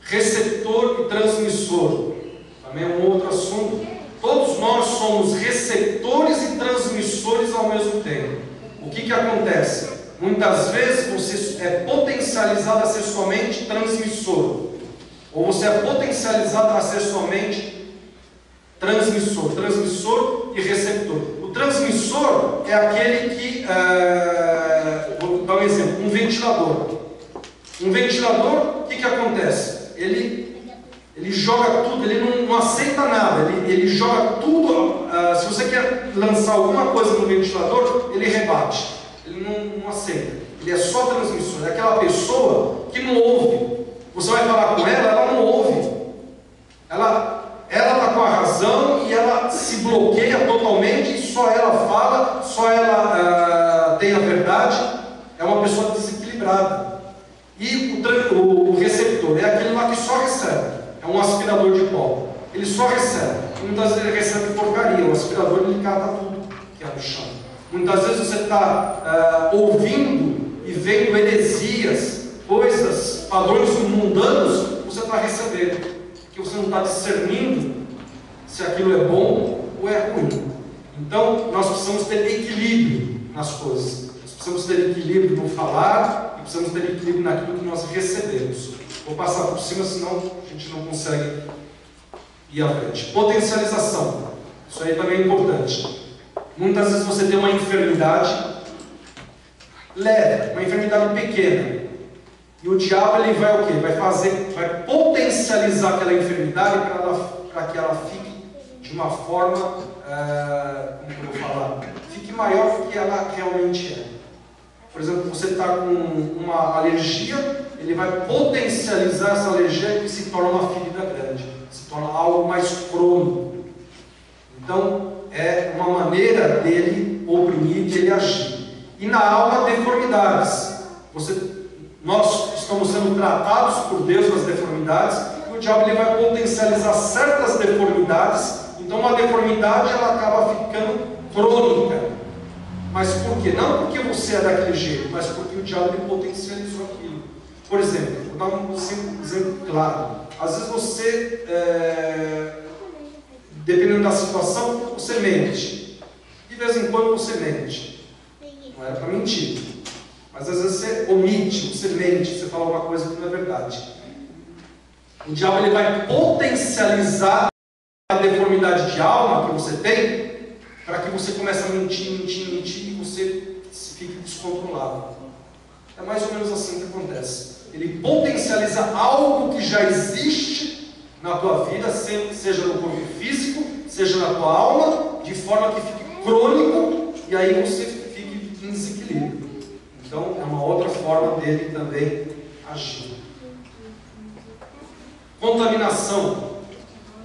Receptor e transmissor, também é um outro assunto. Todos nós somos receptores e transmissores ao mesmo tempo. O que acontece? Muitas vezes você é potencializado a ser somente transmissor, ou você é potencializado a ser somente transmissor e receptor. O transmissor é aquele que, vou dar um exemplo, um ventilador. Um ventilador, o que acontece? Ele joga tudo, ele não aceita nada, ele joga tudo. Se você quer lançar alguma coisa no ventilador, ele rebate, ele não aceita. Ele é só transmissor, é aquela pessoa que não ouve. Você vai falar com ela, ela não ouve. Ela está com a razão e ela se bloqueia totalmente, e só ela fala, só ela tem a verdade. É uma pessoa desequilibrada. E o receptor é aquele lá que só recebe. É um aspirador de pó. Ele só recebe. Muitas vezes ele recebe porcaria. O aspirador ele cata tudo que é no chão. Muitas vezes você está ouvindo e vendo heresias, coisas, padrões mundanos, você está recebendo. Porque você não está discernindo se aquilo é bom ou é ruim. Então, nós precisamos ter equilíbrio nas coisas. Nós precisamos ter equilíbrio no falar e precisamos ter equilíbrio naquilo que nós recebemos. Vou passar por cima, senão a gente não consegue ir à frente. Potencialização. Isso aí também é importante. Muitas vezes você tem uma enfermidade leve, uma enfermidade pequena. E o diabo ele vai o quê? Vai potencializar aquela enfermidade para que ela fique de uma forma, como eu vou falar? Fique maior do que ela realmente é. Por exemplo, você está com uma alergia, ele vai potencializar essa alergia e se torna uma ferida grande, se torna algo mais crônico. Então, é uma maneira dele oprimir, de ele agir. E na alma, deformidades. Nós estamos sendo tratados por Deus nas deformidades, e o diabo ele vai potencializar certas deformidades. Então, uma deformidade ela acaba ficando crônica. Mas por quê? Não porque você é daquele jeito, mas porque o diabo ele potencializou aquilo. Por exemplo, vou dar um exemplo claro. Às vezes você, dependendo da situação, você mente. De vez em quando você mente. Não era para mentir. Mas às vezes você omite, você mente, você fala alguma coisa que não é verdade. O diabo ele vai potencializar a deformidade de alma que você tem, para que você comece a mentir e você fique descontrolado. É mais ou menos assim que acontece. Ele potencializa algo que já existe na tua vida, seja no corpo físico, seja na tua alma, de forma que fique crônico, e aí você fique em desequilíbrio. Então é uma outra forma dele também agir. Contaminação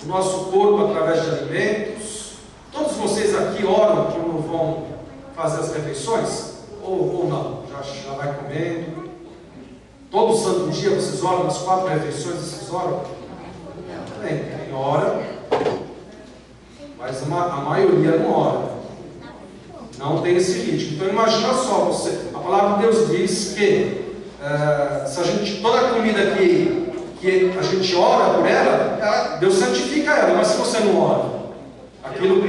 do nosso corpo através de alimentos. Todos vocês aqui oram quando vão fazer as refeições? Ou não? Já vai comendo? Todo santo dia vocês oram? Nas 4 refeições vocês oram? Tem hora, mas a maioria não ora. Não tem esse ritmo. Então imagina só, a palavra de Deus diz que se a gente, toda a comida que a gente ora por ela, Deus santifica ela, mas se você não ora, aquilo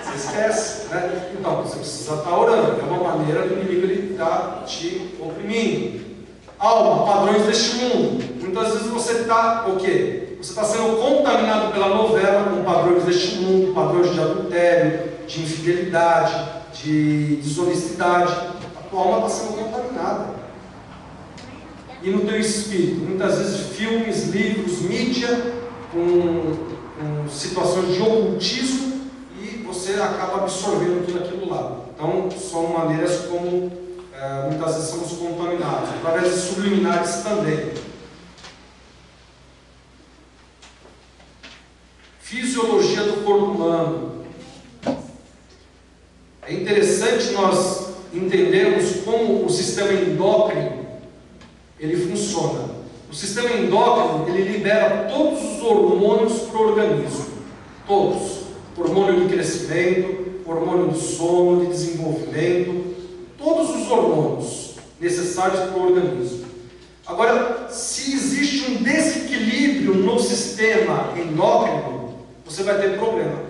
você esquece, né? Então você precisa estar orando, é uma maneira do inimigo ele estar te oprimindo. Alma, padrões deste mundo. Muitas vezes você está o quê? Você está sendo contaminado pela novela com padrões deste mundo, padrões de adultério, de infidelidade, de desonestidade. A tua alma está sendo contaminada. E no teu espírito, muitas vezes filmes, livros, mídia, com situações de ocultismo, e você acaba absorvendo tudo aquilo lá. Então, são maneiras como muitas vezes somos contaminados, através de subliminares também. Fisiologia do corpo humano. É interessante nós entendermos como o sistema endócrino ele funciona. O sistema endócrino ele libera todos os hormônios para o organismo. Todos. Hormônio de crescimento, hormônio do sono, de desenvolvimento. Todos os hormônios necessários para o organismo. Agora, se existe um desequilíbrio no sistema endócrino, você vai ter problema.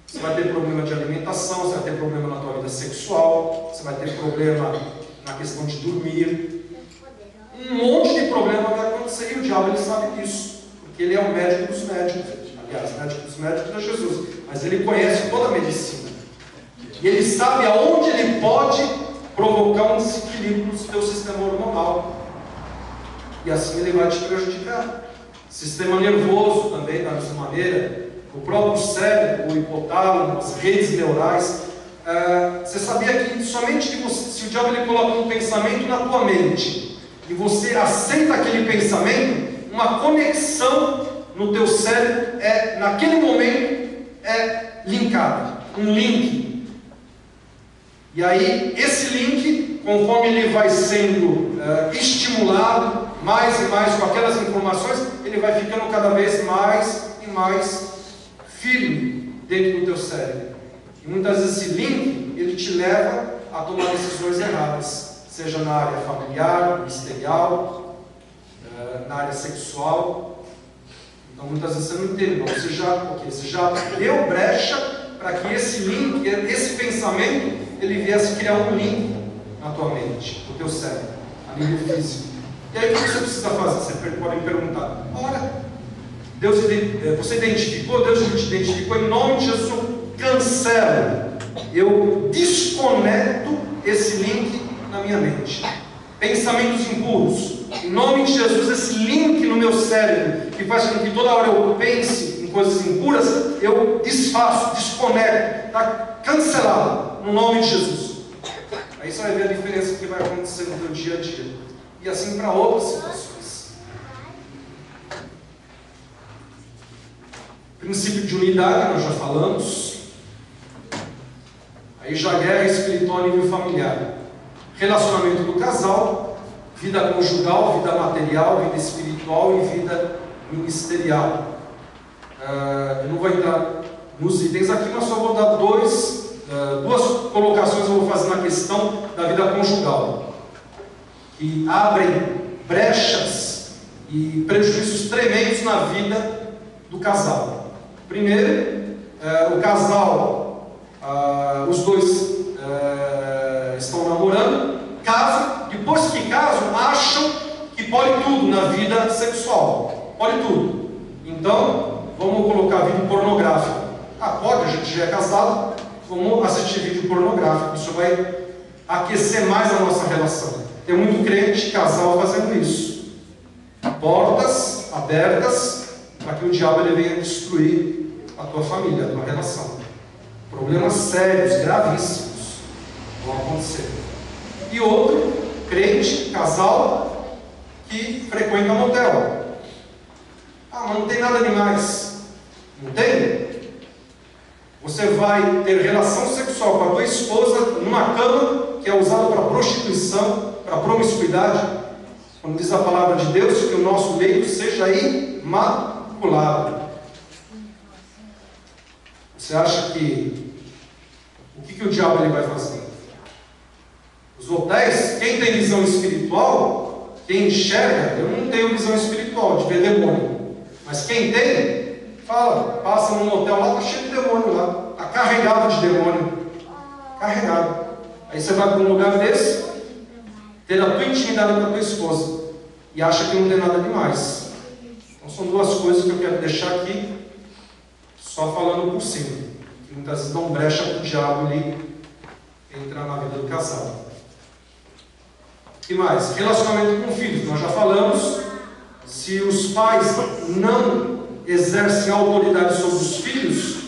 Você vai ter problema de alimentação, você vai ter problema na tua vida sexual, você vai ter problema na questão de dormir. Um monte de problema vai acontecer e o diabo ele sabe disso, porque ele é o médico dos médicos. Aliás, médico dos médicos é Jesus, mas ele conhece toda a medicina. E ele sabe aonde ele pode provocar um desequilíbrio no teu sistema hormonal. E assim ele vai te prejudicar. Sistema nervoso também, da mesma maneira. O próprio cérebro, o hipotálamo, as redes neurais. Você sabia que somente que se o diabo ele coloca um pensamento na tua mente e você aceita aquele pensamento, uma conexão no teu cérebro naquele momento é linkada. Um link. E aí, esse link, conforme ele vai sendo estimulado mais e mais com aquelas informações, ele vai ficando cada vez mais e mais firme dentro do teu cérebro. E muitas vezes esse link, ele te leva a tomar decisões erradas, seja na área familiar, ministerial, na área sexual. Então muitas vezes você não entende, você já deu brecha para que esse link, esse pensamento, ele viesse criar um link na tua mente, no teu cérebro, a nível físico. E aí o que você precisa fazer? Você pode me perguntar, ora, você identificou, Deus te identificou, em nome de Jesus eu cancelo, eu desconecto esse link na minha mente. Pensamentos impuros, em nome de Jesus, esse link no meu cérebro, que faz com que toda hora eu pense em coisas impuras, eu desfaço, desconecto, está cancelado, no nome de Jesus. Aí você vai ver a diferença que vai acontecer no teu dia a dia. E assim para outras situações. Princípio de unidade, nós já falamos. Aí já guerra espiritual a nível familiar. Relacionamento do casal, vida conjugal, vida material, vida espiritual e vida ministerial. Eu não vou entrar nos itens aqui, mas só vou dar duas colocações eu vou fazer na questão da vida conjugal, que abrem brechas e prejuízos tremendos na vida do casal. Primeiro, o casal os dois estão namorando, casam, depois que casam, acham que pode tudo na vida sexual. Pode tudo. Então, vamos colocar vídeo pornográfico. Pode, a gente já é casado, vamos assistir vídeo pornográfico. Isso vai aquecer mais a nossa relação. Tem muito crente, casal, fazendo isso. Portas abertas para que o diabo ele venha destruir a tua família, a tua relação. Problemas sérios, gravíssimos vão acontecer. E outro, crente, casal, que frequenta motel. Mas não tem nada demais. Não tem? Você vai ter relação sexual com a tua esposa numa cama que é usada para prostituição, para promiscuidade. Quando diz a palavra de Deus que o nosso leito seja imaculado. Você acha que o que o diabo ele vai fazer? Os hotéis, quem tem visão espiritual, quem enxerga, eu não tenho visão espiritual de ver demônio. Mas quem tem, fala, passa num hotel lá, está cheio de demônio lá. Está carregado de demônio. Carregado. Aí você vai para um lugar desse, ter a tua intimidade com a tua esposa. E acha que não tem nada demais. Então são duas coisas que eu quero deixar aqui, só falando por cima. Que muitas vezes dão brecha para o diabo ali entrar na vida do casal. O que mais? Relacionamento com filhos. Nós já falamos. Se os pais não exercem autoridade sobre os filhos,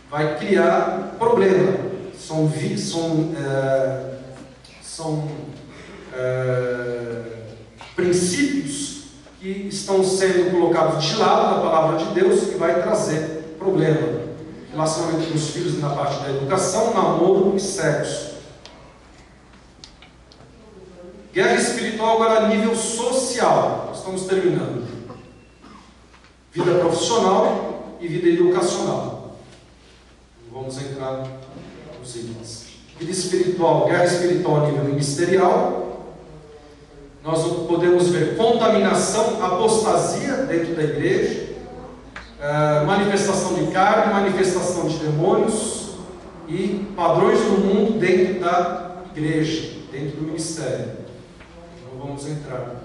vai criar problema. São princípios que estão sendo colocados de lado da palavra de Deus e vai trazer problema. Relacionamento com os filhos na parte da educação, namoro e sexo. Guerra espiritual agora a nível social. Nós estamos terminando. Vida profissional e vida educacional. Vamos entrar nos itens. Vida espiritual, guerra espiritual a nível ministerial. Nós podemos ver contaminação, apostasia dentro da igreja, manifestação de carne, manifestação de demônios e padrões do mundo dentro da igreja, dentro do ministério. Vamos entrar.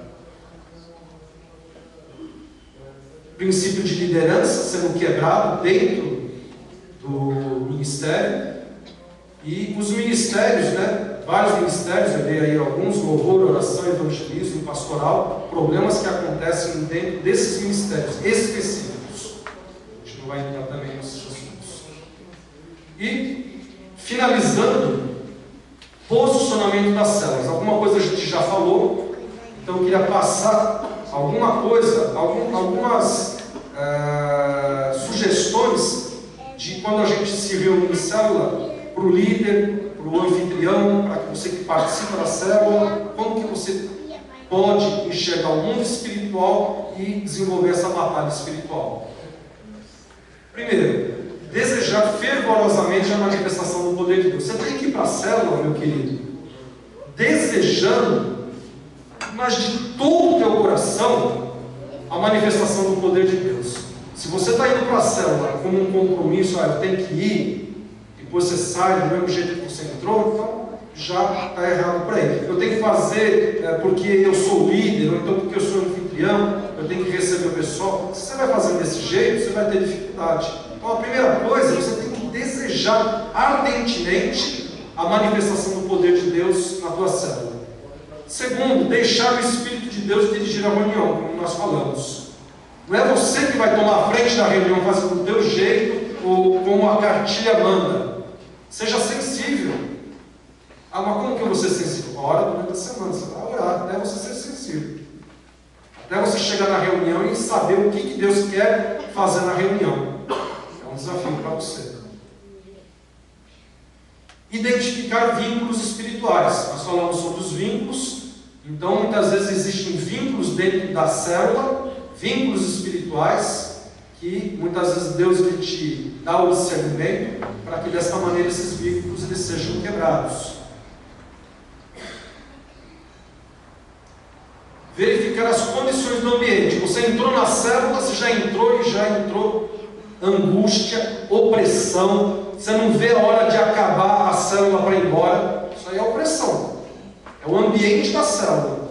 Princípio de liderança sendo quebrado dentro do ministério. E os ministérios, vários ministérios, eu dei aí alguns, louvor, oração, evangelismo, pastoral, problemas que acontecem dentro desses ministérios específicos. A gente não vai entrar também nesses assuntos. E, finalizando, posicionamento das células. Alguma coisa a gente já falou, então eu queria passar alguma coisa, algumas sugestões de quando a gente se reúne em célula, para o líder, para o anfitrião, para você que participa da célula, como que você pode enxergar o mundo espiritual e desenvolver essa batalha espiritual. Primeiro, desejar fervorosamente a manifestação do poder de Deus. Você tem que ir para a célula, meu querido, desejando, mas de todo o teu coração, a manifestação do poder de Deus. Se você está indo para a célula como um compromisso, eu tenho que ir, depois você sai do mesmo jeito que você entrou, então já está errado por aí. Eu tenho que fazer porque eu sou líder, ou então porque eu sou anfitrião, eu tenho que receber o pessoal. Se você vai fazer desse jeito, você vai ter dificuldade. Então a primeira coisa, você tem que desejar ardentemente a manifestação do poder de Deus na tua célula. Segundo, deixar o Espírito de Deus dirigir a reunião, como nós falamos. Não é você que vai tomar a frente da reunião, fazendo do teu jeito, ou como a cartilha manda. Seja sensível. Mas como que eu vou ser sensível? Ora durante a semana, você vai orar, até você ser sensível. Até você chegar na reunião e saber o que Deus quer fazer na reunião. É um desafio para você. Identificar vínculos espirituais. Nós falamos sobre os vínculos. Então, muitas vezes existem vínculos dentro da célula, vínculos espirituais, que muitas vezes Deus ele te dá o discernimento para que desta maneira esses vínculos eles sejam quebrados. Verificar as condições do ambiente. Você entrou na célula, você já entrou angústia, opressão. Você não vê a hora de acabar a célula para ir embora. Isso aí é opressão. É o ambiente da célula.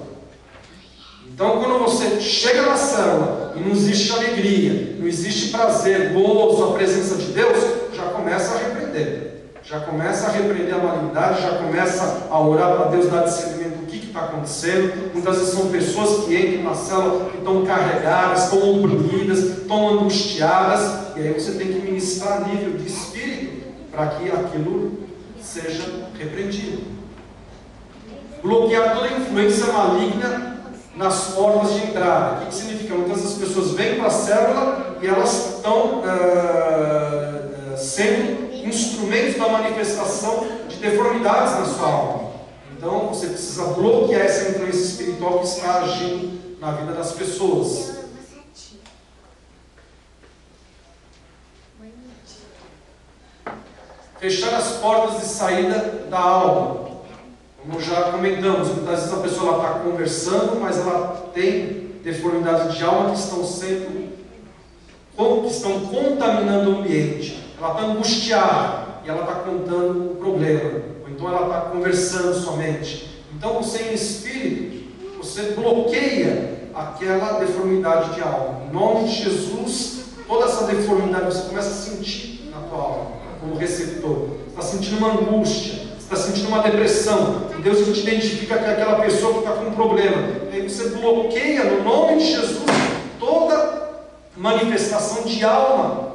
Então, quando você chega na célula e não existe alegria, não existe prazer, gozo, a presença de Deus, já começa a repreender. Já começa a repreender a malignidade, já começa a orar para Deus dar discernimento do que está acontecendo. Muitas vezes são pessoas que entram na célula e estão carregadas, estão oprimidas, estão angustiadas. E aí você tem que ministrar a nível de espírito para que aquilo seja repreendido. Bloquear toda a influência maligna nas portas de entrada. O que significa? Muitas vezes as pessoas vêm para a célula e elas estão sendo instrumentos da manifestação de deformidades na sua alma. Então você precisa bloquear essa influência espiritual que está agindo na vida das pessoas. Fechar as portas de saída da alma. Como já comentamos, muitas vezes a pessoa está conversando, mas ela tem deformidades de alma que estão contaminando o ambiente. Ela está angustiada e ela está contando o problema. Ou então ela está conversando somente. Então você em espírito, você bloqueia aquela deformidade de alma. Em nome de Jesus, toda essa deformidade você começa a sentir na tua alma, como receptor. Você está sentindo uma angústia, você está sentindo uma depressão. E Deus te identifica que é aquela pessoa que está com um problema. E aí você bloqueia, no nome de Jesus, toda manifestação de alma,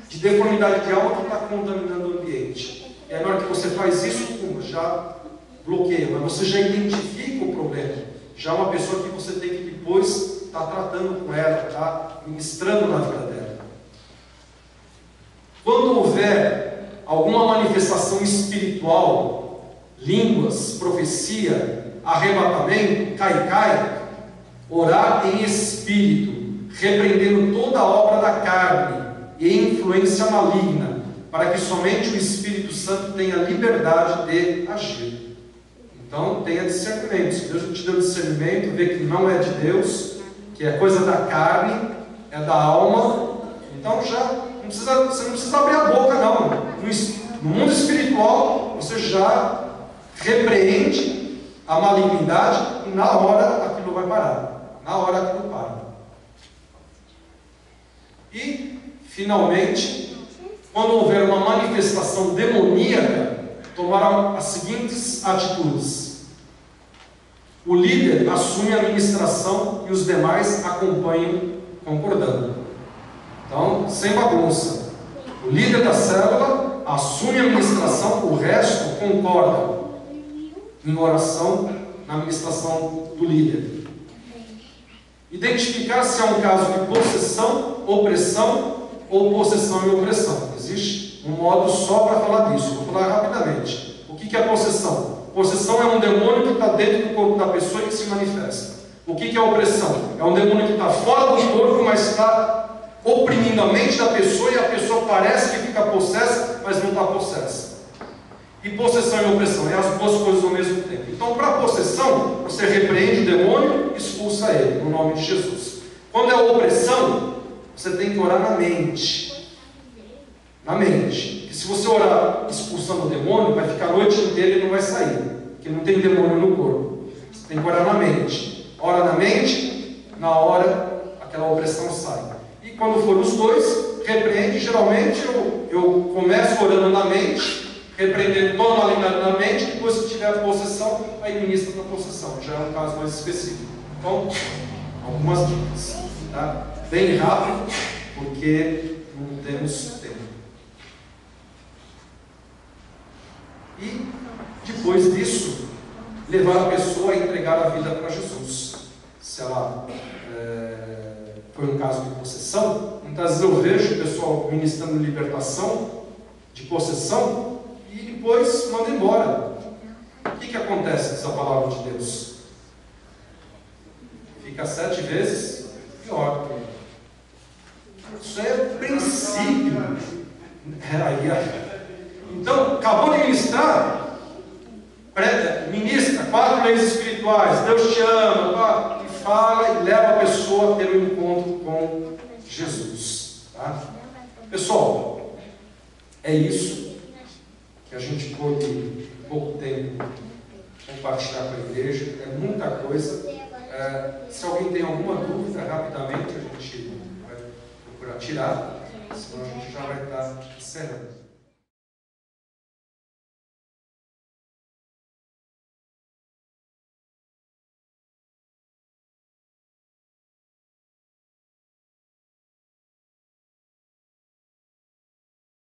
de deformidade de alma que está contaminando o ambiente. E aí, na hora que você faz isso, já bloqueia, mas você já identifica o problema. Já é uma pessoa que você tem que depois estar tratando com ela, estar ministrando na vida dela. Quando houver alguma manifestação espiritual, línguas, profecia, arrebatamento, cai, orar em espírito, repreendendo toda a obra da carne e influência maligna, para que somente o Espírito Santo tenha liberdade de agir. Então, tenha discernimento. Se Deus te deu discernimento, vê que não é de Deus, que é coisa da carne, é da alma, então você não precisa abrir a boca, não. No mundo espiritual, você já repreende a malignidade e na hora aquilo vai parar. Na hora aquilo para. E, finalmente, quando houver uma manifestação demoníaca, tomar as seguintes atitudes. O líder assume a administração e os demais acompanham concordando. Então, sem bagunça. O líder da célula assume a administração, o resto concorda em oração na administração do líder. Identificar se é um caso de possessão, opressão ou possessão e opressão. Existe um modo só para falar disso. Vou falar rapidamente. O que é possessão? Possessão é um demônio que está dentro do corpo da pessoa e que se manifesta. O que é opressão? É um demônio que está fora do corpo, mas está oprimindo a mente da pessoa e a pessoa parece que fica possessa, mas não está possessa. E possessão e opressão é as duas coisas ao mesmo tempo. Então, para a possessão, você repreende o demônio e expulsa ele, no nome de Jesus. Quando é a opressão, você tem que orar na mente. Na mente. Porque se você orar expulsando o demônio, vai ficar a noite inteira e não vai sair. Porque não tem demônio no corpo. Você tem que orar na mente. Ora na mente, na hora aquela opressão sai. E quando for os dois, repreende. Geralmente eu começo orando na mente, repreendendo toda a malignidade na mente, depois se tiver a possessão, aí ministra na possessão. Já é um caso mais específico. Então, algumas dicas. Tá? Bem rápido, porque não temos tempo. E, depois disso, levar a pessoa a entregar a vida para Jesus. Se ela foi um caso de possessão, muitas vezes eu vejo o pessoal ministrando libertação de possessão e depois manda embora. O que acontece nessa palavra de Deus? Fica 7 vezes pior. Isso é princípio. Então, acabou de ministrar, ministra 4 leis espirituais, Deus te ama, e fala e leva a pessoa a ter um encontro com Jesus. Tá? Pessoal, é isso que a gente pôde, em pouco tempo, compartilhar com a igreja. É muita coisa. Se alguém tem alguma dúvida, rapidamente a gente vai procurar tirar, senão a gente já vai estar encerrando.